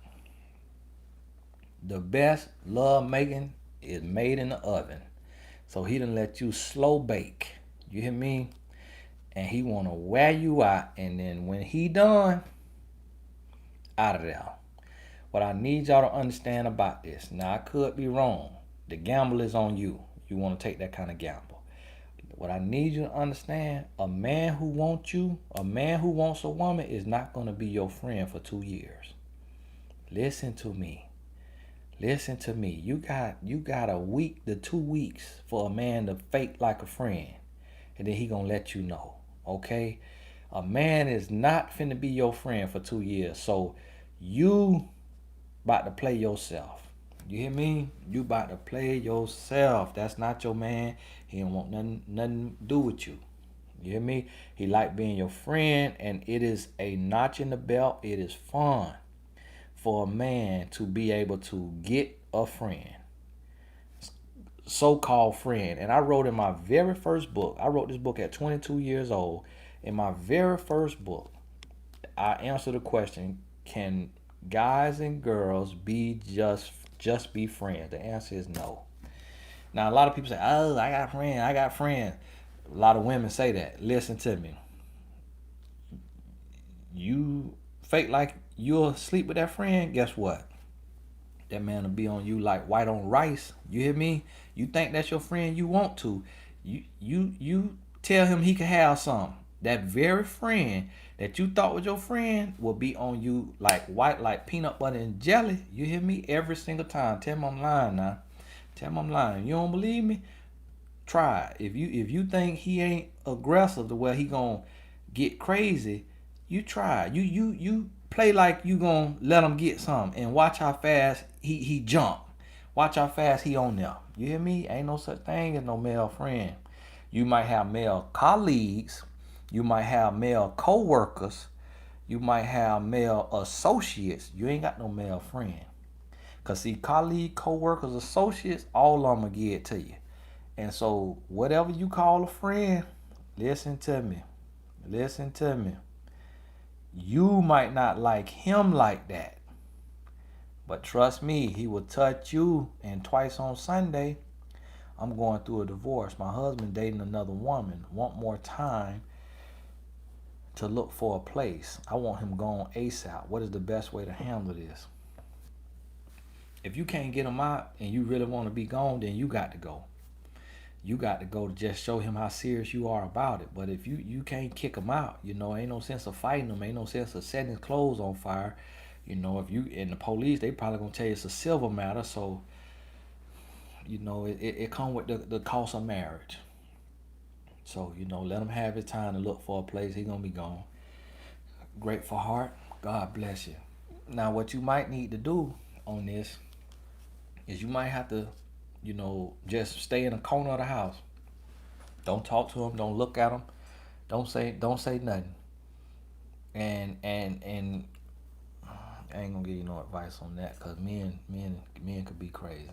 the best love making is made in the oven. So he done let you slow bake. You hear me? And he want to wear you out. And then when he done, out of there. What I need y'all to understand about this. Now, I could be wrong. The gamble is on you. You want to take that kind of gamble. What I need you to understand, a man who wants you, a man who wants a woman is not going to be your friend for 2 years. Listen to me. Listen to me. You got a week to 2 weeks for a man to fake like a friend. And then he gonna let you know. Okay? A man is not finna be your friend for 2 years. So you about to play yourself. You hear me? You about to play yourself. That's not your man. He don't want nothing to do with you. You hear me? He like being your friend, and it is a notch in the belt. It is fun for a man to be able to get a friend, so-called friend. And I wrote in my very first book, I wrote this book at 22 years old. In my very first book, I answered the question, can guys and girls be just be friends? The answer is no. Now, a lot of people say, oh, I got friends. A lot of women say that. Listen to me. You fake like you'll sleep with that friend, guess what? That man will be on you like white on rice. You hear me? You think that's your friend, you want to. You tell him he can have some. That very friend that you thought was your friend will be on you like white, like peanut butter and jelly. You hear me? Every single time. Tell him I'm lying now. Tell him I'm lying. You don't believe me? Try it. If you think he ain't aggressive to where he gonna get crazy, you try. You play like you gonna let him get some, and watch how fast he jump. Watch how fast he on there. You hear me? Ain't no such thing as no male friend. You might have male colleagues, you might have male co-workers, you might have male associates. You ain't got no male friend. Cause see, colleague, co-workers, associates, all of them will give it to you. And so whatever you call a friend, listen to me. Listen to me. You might not like him like that. But trust me, he will touch you. And twice on Sunday, I'm going through a divorce. My husband dating another woman. Want more time to look for a place. I want him gone ASAP. What is the best way to handle this? If you can't get him out and you really want to be gone, then you got to go. You got to go to just show him how serious you are about it. But if you can't kick him out, ain't no sense of fighting him. Ain't no sense of setting his clothes on fire. If you in the police, they probably gonna tell you it's a civil matter. So, it come with the cost of marriage. So, let him have his time to look for a place. He gonna be gone. Grateful heart. God bless you. Now, what you might need to do on this is you might have to, just stay in a corner of the house. Don't talk to him. Don't look at him. Don't say nothing. And I ain't gonna give you no advice on that, cause men could be crazy.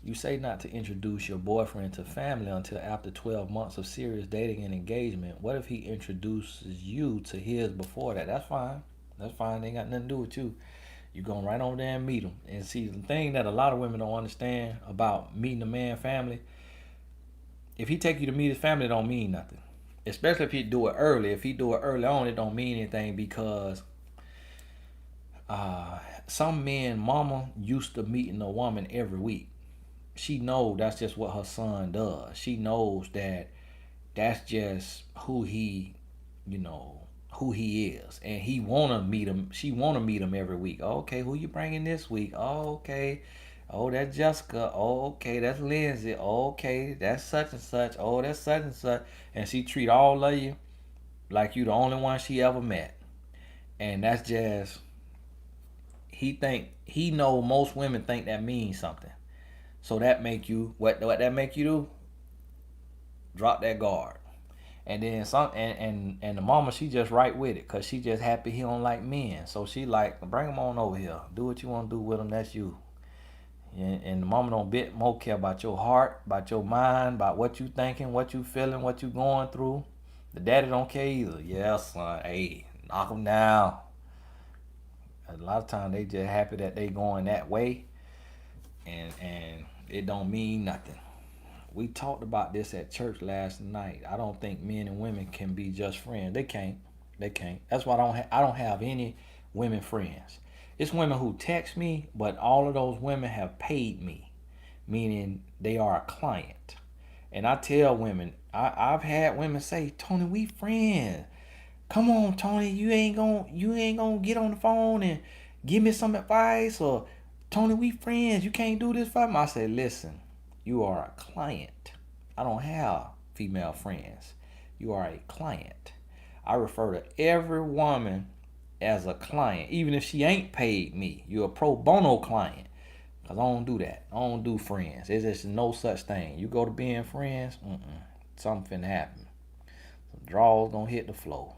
You say not to introduce your boyfriend to family until after 12 months of serious dating and engagement. What if he introduces you to his before that? That's fine. That's fine. They ain't got nothing to do with you. You going right over there and meet him. And see, the thing that a lot of women don't understand about meeting a man family, if he take you to meet his family, it don't mean nothing. Especially if he do it early. If he do it early on, it don't mean anything because some men, mama used to meeting a woman every week. She knows that's just what her son does. She knows that that's just who he, you know, who he is, and he wanna meet him. She wanna meet him every week. Okay, who you bringing this week? Oh, okay. Oh, that's Jessica. Oh, okay, that's Lindsay. Oh, okay, that's such and such. Oh, that's such and such. And she treat all of you like you the only one she ever met. And that's just he know most women think that means something. So that make you what that make you do? Drop that guard. And then some and the mama she just right with it because she just happy he don't like men. So she like bring him on over here. Do what you want to do with him. That's you. And the mama don't bit more care about your heart, about your mind, about what you thinking, what you feeling, what you going through. The daddy don't care either. Yeah, son. Hey, knock him down. A lot of times they just happy that they going that way, and it don't mean nothing. We talked about this at church last night. I don't think men and women can be just friends. They can't. They can't. That's why I don't have any women friends. It's women who text me, but all of those women have paid me, meaning they are a client. And I tell women, I've had women say, Tony, we friends. Come on, Tony, you ain't gonna get on the phone and give me some advice, or Tony, we friends. You can't do this for me. I said, listen, you are a client. I don't have female friends. You are a client. I refer to every woman as a client, even if she ain't paid me. You're a pro bono client. Cause I don't do that. I don't do friends. There's just no such thing. You go to being friends, something finna happen. Some draws gonna hit the floor.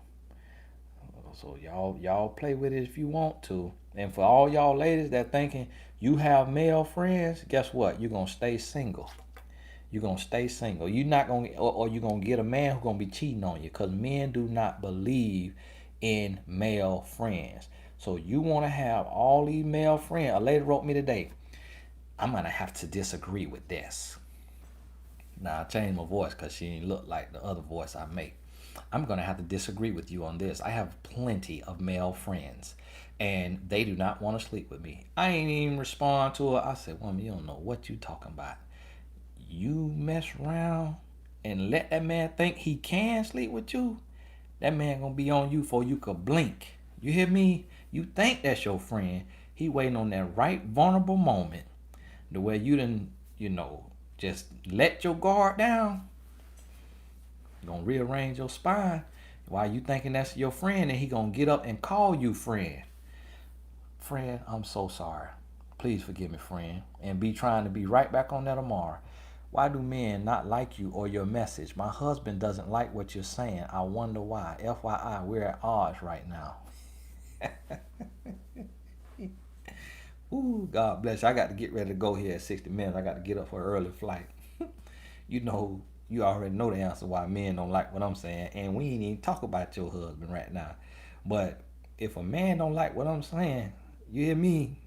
So y'all play with it if you want to. And for all y'all ladies that thinking you have male friends, guess what? You're gonna stay single. You're gonna stay single. You're not gonna or you're gonna get a man who's gonna be cheating on you. Cause men do not believe in male friends. So you wanna have all these male friends. A lady wrote me today, I'm gonna have to disagree with this. Now I changed my voice because she didn't look like the other voice I make. I'm gonna have to disagree with you on this. I have plenty of male friends, and they do not want to sleep with me. I ain't even respond to her. I said, "Woman, you don't know what you talking about. You mess around and let that man think he can sleep with you. That man gonna be on you before you could blink. You hear me? You think that's your friend? He waiting on that right vulnerable moment, the way you didn't, just let your guard down. Gonna rearrange your spine while you thinking that's your friend, and he gonna get up and call you friend. Friend, I'm so sorry. Please forgive me, friend. And be trying to be right back on that tomorrow. Why do men not like you or your message? My husband doesn't like what you're saying. I wonder why. FYI, we're at odds right now. Ooh, God bless you. I got to get ready to go here at 60 minutes. I got to get up for an early flight. You already know the answer why men don't like what I'm saying. And we ain't even talk about your husband right now. But if a man don't like what I'm saying, you hear me?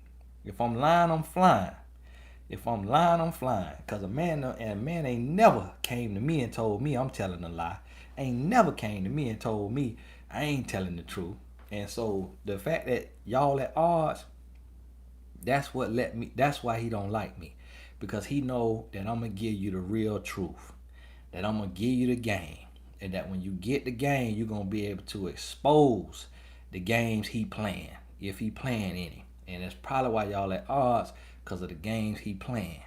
If I'm lying, I'm flying. If I'm lying, I'm flying. Because a man ain't never came to me and told me I'm telling a lie. Ain't never came to me and told me I ain't telling the truth. And so the fact that y'all at odds, that's why he don't like me. Because he know that I'm going to give you the real truth. That I'm going to give you the game. And that when you get the game, you're going to be able to expose the games he playing. If he playing any. And that's probably why y'all at odds, because of the games he playing.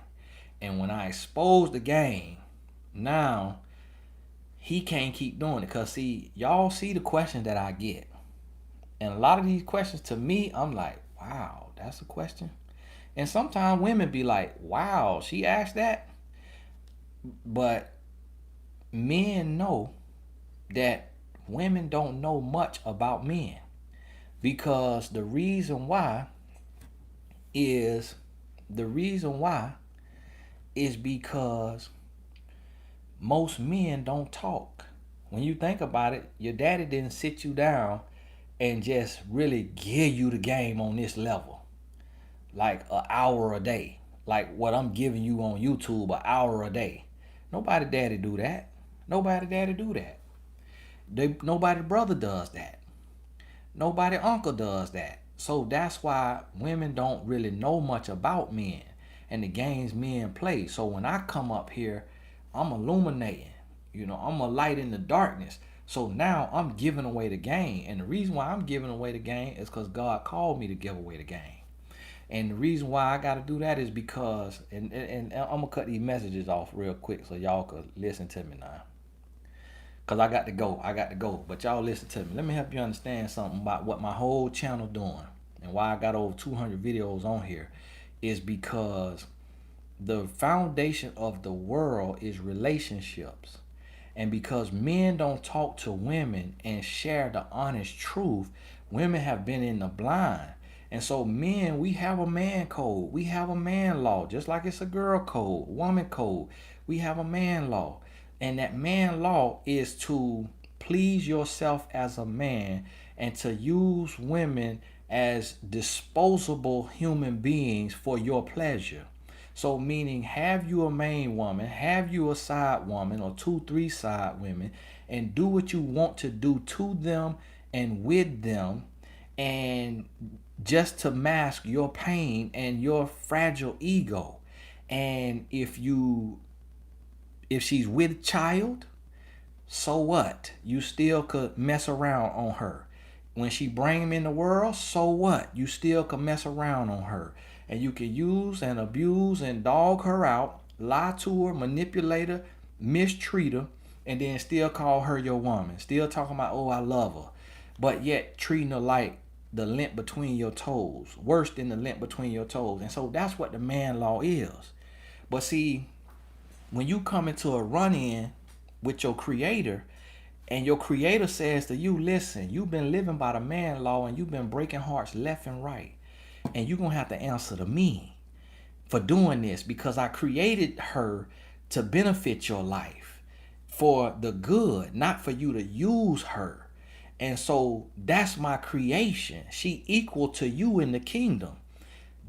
And when I expose the game, now he can't keep doing it. Because see, y'all see the questions that I get. And a lot of these questions to me, I'm like, wow, that's a question. And sometimes women be like, wow, she asked that. But men know that women don't know much about men. Because is the reason why is because most men don't talk. When you think about it, your daddy didn't sit you down and just really give you the game on this level, like an hour a day, like what I'm giving you on YouTube, an hour a day. Nobody daddy do that. Nobody daddy do that. Nobody brother does that. Nobody uncle does that. So that's why women don't really know much about men and the games men play. So when I come up here, I'm illuminating. I'm a light in the darkness. So now I'm giving away the game. And the reason why I'm giving away the game is because God called me to give away the game. And the reason why I got to do that is because, and I'm going to cut these messages off real quick so y'all could listen to me now. Because I got to go. But y'all listen to me. Let me help you understand something about what my whole channel doing. And why I got over 200 videos on here is because the foundation of the world is relationships. And because men don't talk to women and share the honest truth, women have been in the blind. And so men, we have a man code. We have a man law. Just like it's a girl code, woman code. We have a man law. And that man law is to please yourself as a man and to use women as disposable human beings for your pleasure. So meaning have you a main woman, have you a side woman or 2, 3 side women, and do what you want to do to them and with them, and just to mask your pain and your fragile ego. And if she's with child, so what? You still could mess around on her. When she bring him in the world, so what? You still can mess around on her. And you can use and abuse and dog her out, lie to her, manipulate her, mistreat her, and then still call her your woman. Still talking about, oh, I love her. But yet treating her like the lint between your toes. Worse than the lint between your toes. And so that's what the man law is. But see, when you come into a run-in with your creator, and your creator says to you, listen, you've been living by the man law and you've been breaking hearts left and right. And you're going to have to answer to me for doing this, because I created her to benefit your life for the good, not for you to use her. And so that's my creation. She equal to you in the kingdom.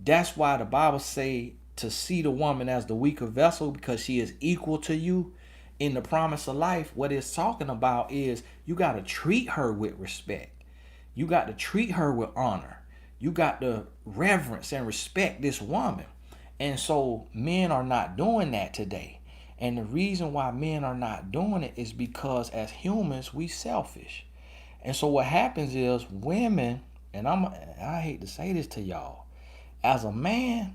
That's why the Bible say to see the woman as the weaker vessel, because she is equal to you in the promise of life. What it's talking about is you got to treat her with respect. You got to treat her with honor. You got to reverence and respect this woman. And so men are not doing that today. And the reason why men are not doing it is because as humans, we selfish. And so what happens is women, and I hate to say this to y'all, as a man,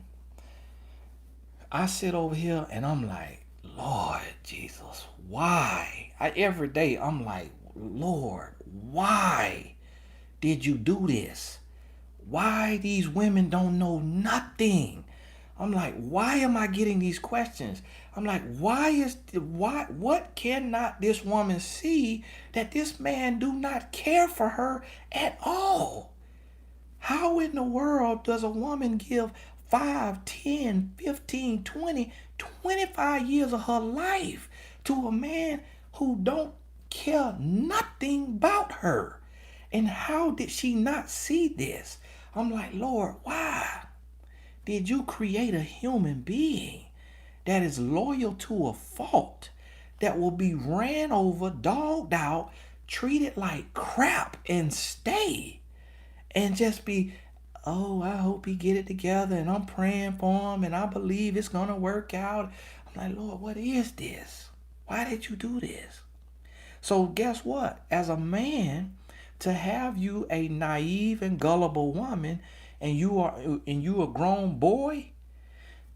I sit over here and I'm like, Lord Jesus, why? Every day I'm like, Lord, why did you do this? Why these women don't know nothing? I'm like, why am I getting these questions? I'm like, what cannot this woman see that this man do not care for her at all? How in the world does a woman give 5, 10, 15, 20, 25 years of her life to a man who don't care nothing about her? And how did she not see this? I'm like, Lord, why did you create a human being that is loyal to a fault, that will be ran over, dogged out, treated like crap, and stay? And just be, oh, I hope he get it together, and I'm praying for him, and I believe it's going to work out. I'm like, Lord, what is this? Why did you do this? So guess what? As a man, to have you a naive and gullible woman, and you a grown boy,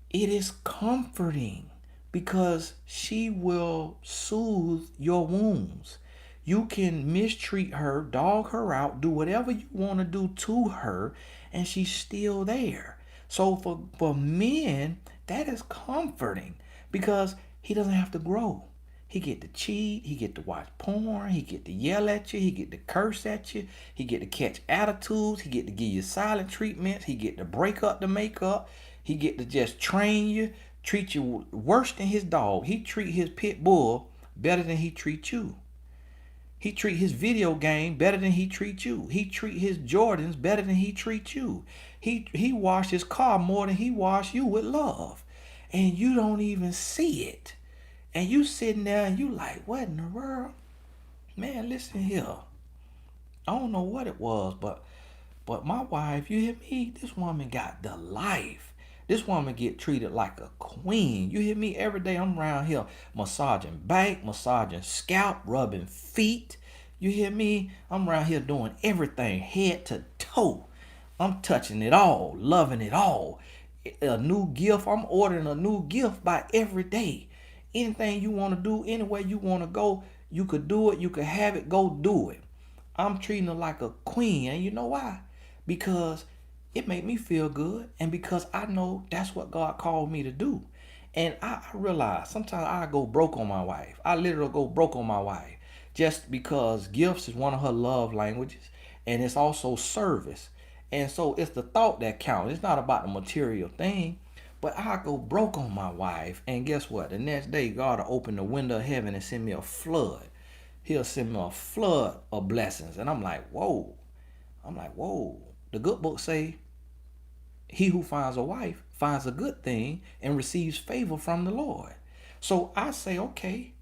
it is comforting, because she will soothe your wounds. You can mistreat her, dog her out, do whatever you want to do to her, and she's still there. So for men, that is comforting, because he doesn't have to grow. He get to cheat. He get to watch porn. He get to yell at you. He get to curse at you. He get to catch attitudes. He get to give you silent treatments. He get to break up the makeup. He get to just train you, treat you worse than his dog. He treat his pit bull better than he treat you. He treat his video game better than he treat you. He treat his Jordans better than he treat you. He wash his car more than he wash you with love. And you don't even see it. And you sitting there and you like, what in the world? Man, listen here. I don't know what it was, but my wife, you hear me? This woman got the life. This woman get treated like a queen. You hear me? Every day I'm around here massaging back, massaging scalp, rubbing feet. You hear me? I'm around here doing everything, head to toe. I'm touching it all, loving it all. A new gift, I'm ordering a new gift by every day. Anything you want to do, anywhere you want to go, you could do it, you could have it, go do it. I'm treating her like a queen. And you know why? Because it made me feel good, and because I know that's what God called me to do. And I realize sometimes I go broke on my wife. I literally go broke on my wife just because gifts is one of her love languages, and it's also service. And so it's the thought that counts. It's not about the material thing. But I go broke on my wife, and guess what? The next day, God will open the window of heaven and send me a flood. He'll send me a flood of blessings. And I'm like, whoa. The good book say, he who finds a wife finds a good thing and receives favor from the Lord. So I say, okay,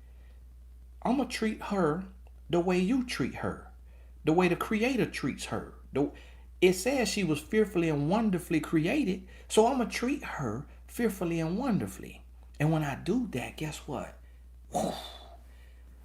I'm going to treat her the way you treat her, the way the Creator treats her. It says she was fearfully and wonderfully created, so I'm going to treat her fearfully and wonderfully. And when I do that, guess what? Whew,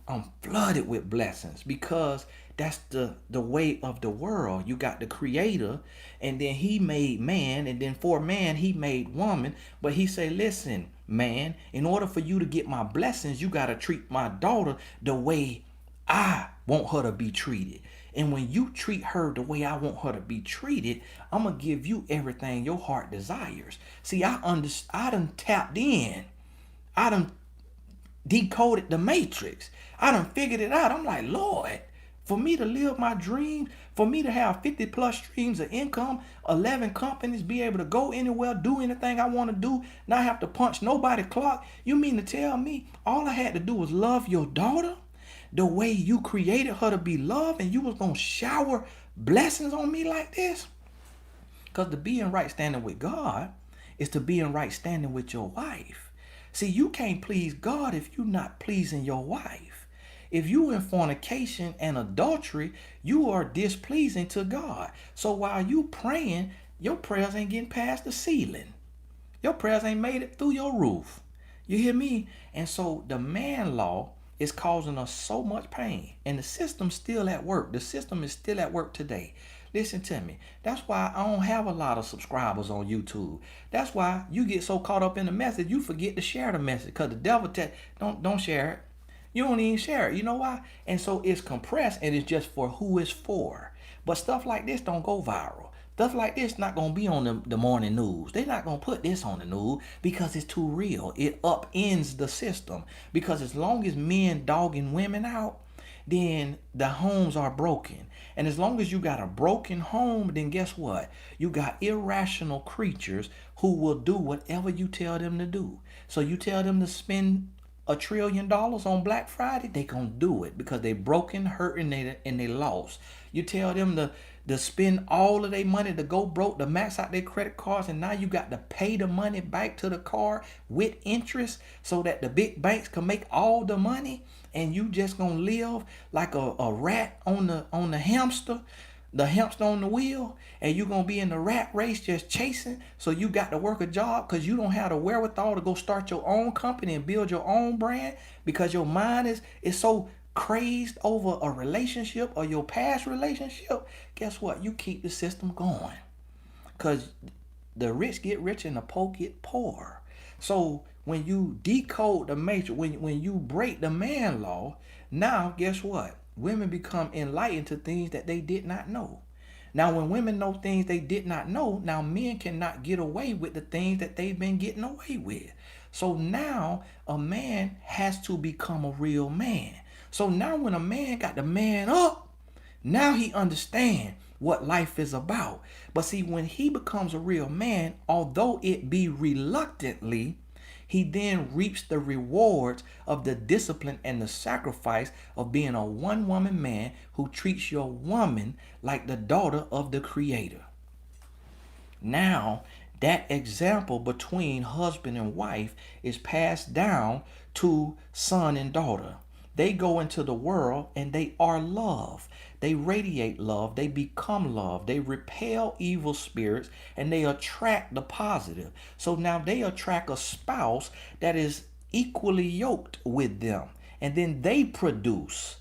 I'm flooded with blessings, because that's the way of the world. You got the Creator, and then he made man, and then for man he made woman. But he said, listen, man, in order for you to get my blessings, you got to treat my daughter the way I want her to be treated. And when you treat her the way I want her to be treated, I'm going to give you everything your heart desires. See, I done tapped in. I done decoded the matrix. I done figured it out. I'm like, Lord, for me to live my dreams, for me to have 50 plus streams of income, 11 companies, be able to go anywhere, do anything I want to do, not have to punch nobody's clock. You mean to tell me all I had to do was love your daughter the way you created her to be loved, and you was going to shower blessings on me like this? Because to be in right standing with God is to be in right standing with your wife. See, you can't please God if you're not pleasing your wife. If you in fornication and adultery, you are displeasing to God. So while you praying, your prayers ain't getting past the ceiling. Your prayers ain't made it through your roof. You hear me? And so the man law is causing us so much pain. And the system's still at work. The system is still at work today. Listen to me. That's why I don't have a lot of subscribers on YouTube. That's why you get so caught up in the message, you forget to share the message. Because the devil don't share it. You don't even share it. You know why? And so it's compressed, and it's just for who it's for. But stuff like this don't go viral. Stuff like this not going to be on the morning news. They're not going to put this on the news because it's too real. It upends the system. Because as long as men dogging women out, then the homes are broken. And as long as you got a broken home, then guess what? You got irrational creatures who will do whatever you tell them to do. So you tell them to spend $1 trillion on Black Friday, they gonna do it because they broken, hurting, and they lost. You tell them to spend all of their money to go broke, to max out their credit cards, and now you got to pay the money back to the card with interest so that the big banks can make all the money, and you just gonna live like a rat on the hamster on the wheel, and you're going to be in the rat race just chasing. So you got to work a job because you don't have the wherewithal to go start your own company and build your own brand because your mind is so crazed over a relationship or your past relationship. Guess what? You keep the system going because the rich get rich and the poor get poor. So when you decode the matrix, when you break the man law, now guess what? Women become enlightened to things that they did not know. Now, when women know things they did not know, now men cannot get away with the things that they've been getting away with. So now a man has to become a real man. So now when a man got the man up, now he understands what life is about. But see, when he becomes a real man, although it be reluctantly, he then reaps the rewards of the discipline and the sacrifice of being a one woman man who treats your woman like the daughter of the Creator. Now, that example between husband and wife is passed down to son and daughter. They go into the world and they are love. They radiate love. They become love. They repel evil spirits and they attract the positive. So now they attract a spouse that is equally yoked with them. And then they produce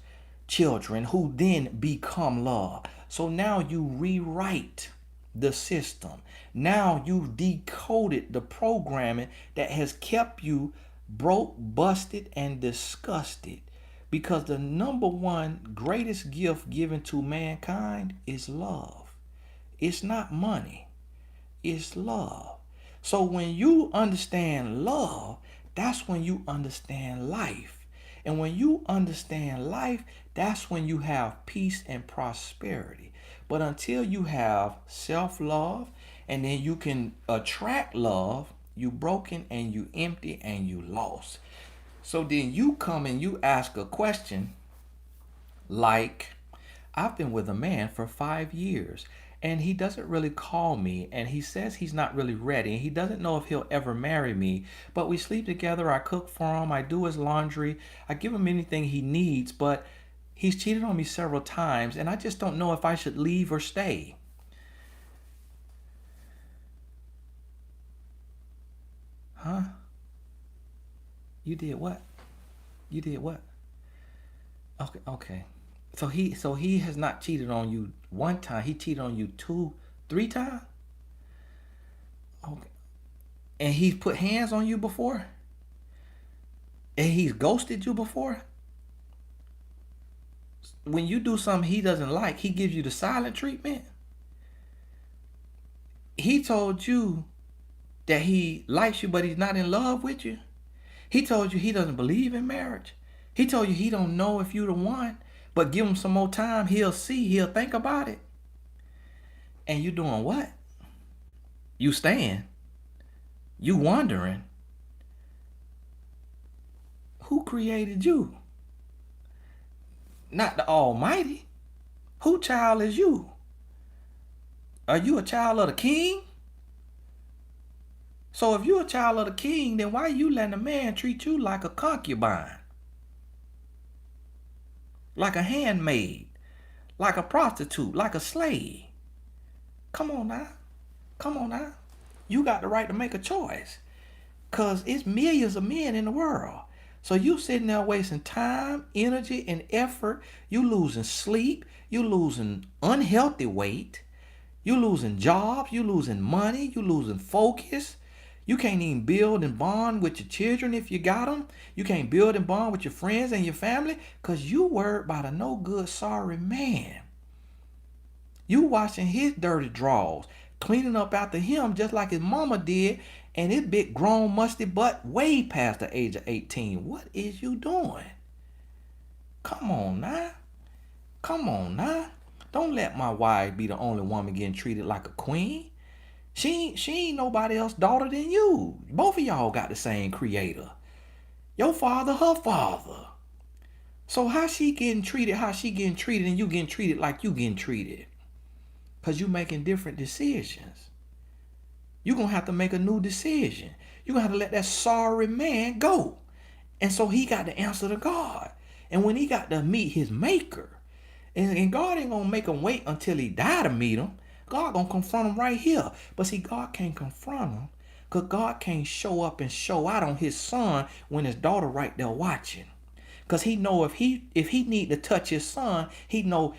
children who then become love. So now you rewrite the system. Now you've decoded the programming that has kept you broke, busted, and disgusted. Because the number one greatest gift given to mankind is love. It's not money. It's love. So when you understand love, that's when you understand life. And when you understand life, that's when you have peace and prosperity. But until you have self-love and then you can attract love, you broken and you empty and you lost. So then you come and you ask a question like, I've been with a man for 5 years and he doesn't really call me and he says he's not really ready and he doesn't know if he'll ever marry me, but we sleep together, I cook for him, I do his laundry, I give him anything he needs, but he's cheated on me several times and I just don't know if I should leave or stay. Huh? You did what? You did what? Okay. So he has not cheated on you one time. He cheated on you 2, 3 times? Okay. And he's put hands on you before? And he's ghosted you before? When you do something he doesn't like, he gives you the silent treatment? He told you that he likes you, but he's not in love with you? He told you he doesn't believe in marriage. He told you he don't know if you're the one, but give him some more time. He'll see, he'll think about it. And you doing what? You staying. You wondering. Who created you? Not the Almighty. Who child is you? Are you a child of the King? So if you're a child of the King, then why you letting a man treat you like a concubine? Like a handmaid? Like a prostitute? Like a slave? Come on now. Come on now. You got the right to make a choice. Because it's millions of men in the world. So you sitting there wasting time, energy, and effort. You losing sleep. You losing unhealthy weight. You losing jobs. You losing money. You losing focus. You can't even build and bond with your children if you got them. You can't build and bond with your friends and your family because you worried about a no good, sorry man. You washing his dirty drawers, cleaning up after him just like his mama did, and his big grown musty butt way past the age of 18. What is you doing? Come on now. Come on now. Don't let my wife be the only woman getting treated like a queen. She ain't nobody else's daughter than you. Both of y'all got the same creator. Your father, her father. So how she getting treated and you getting treated like you getting treated? Because you making different decisions. You're going to have to make a new decision. You're going to have to let that sorry man go. And so he got to answer to God. And when he got to meet his maker, and God ain't going to make him wait until he die to meet him. God gonna confront him right here. But see, God can't confront him because God can't show up and show out on his son when his daughter right there watching. Because he know if he need to touch his son, he know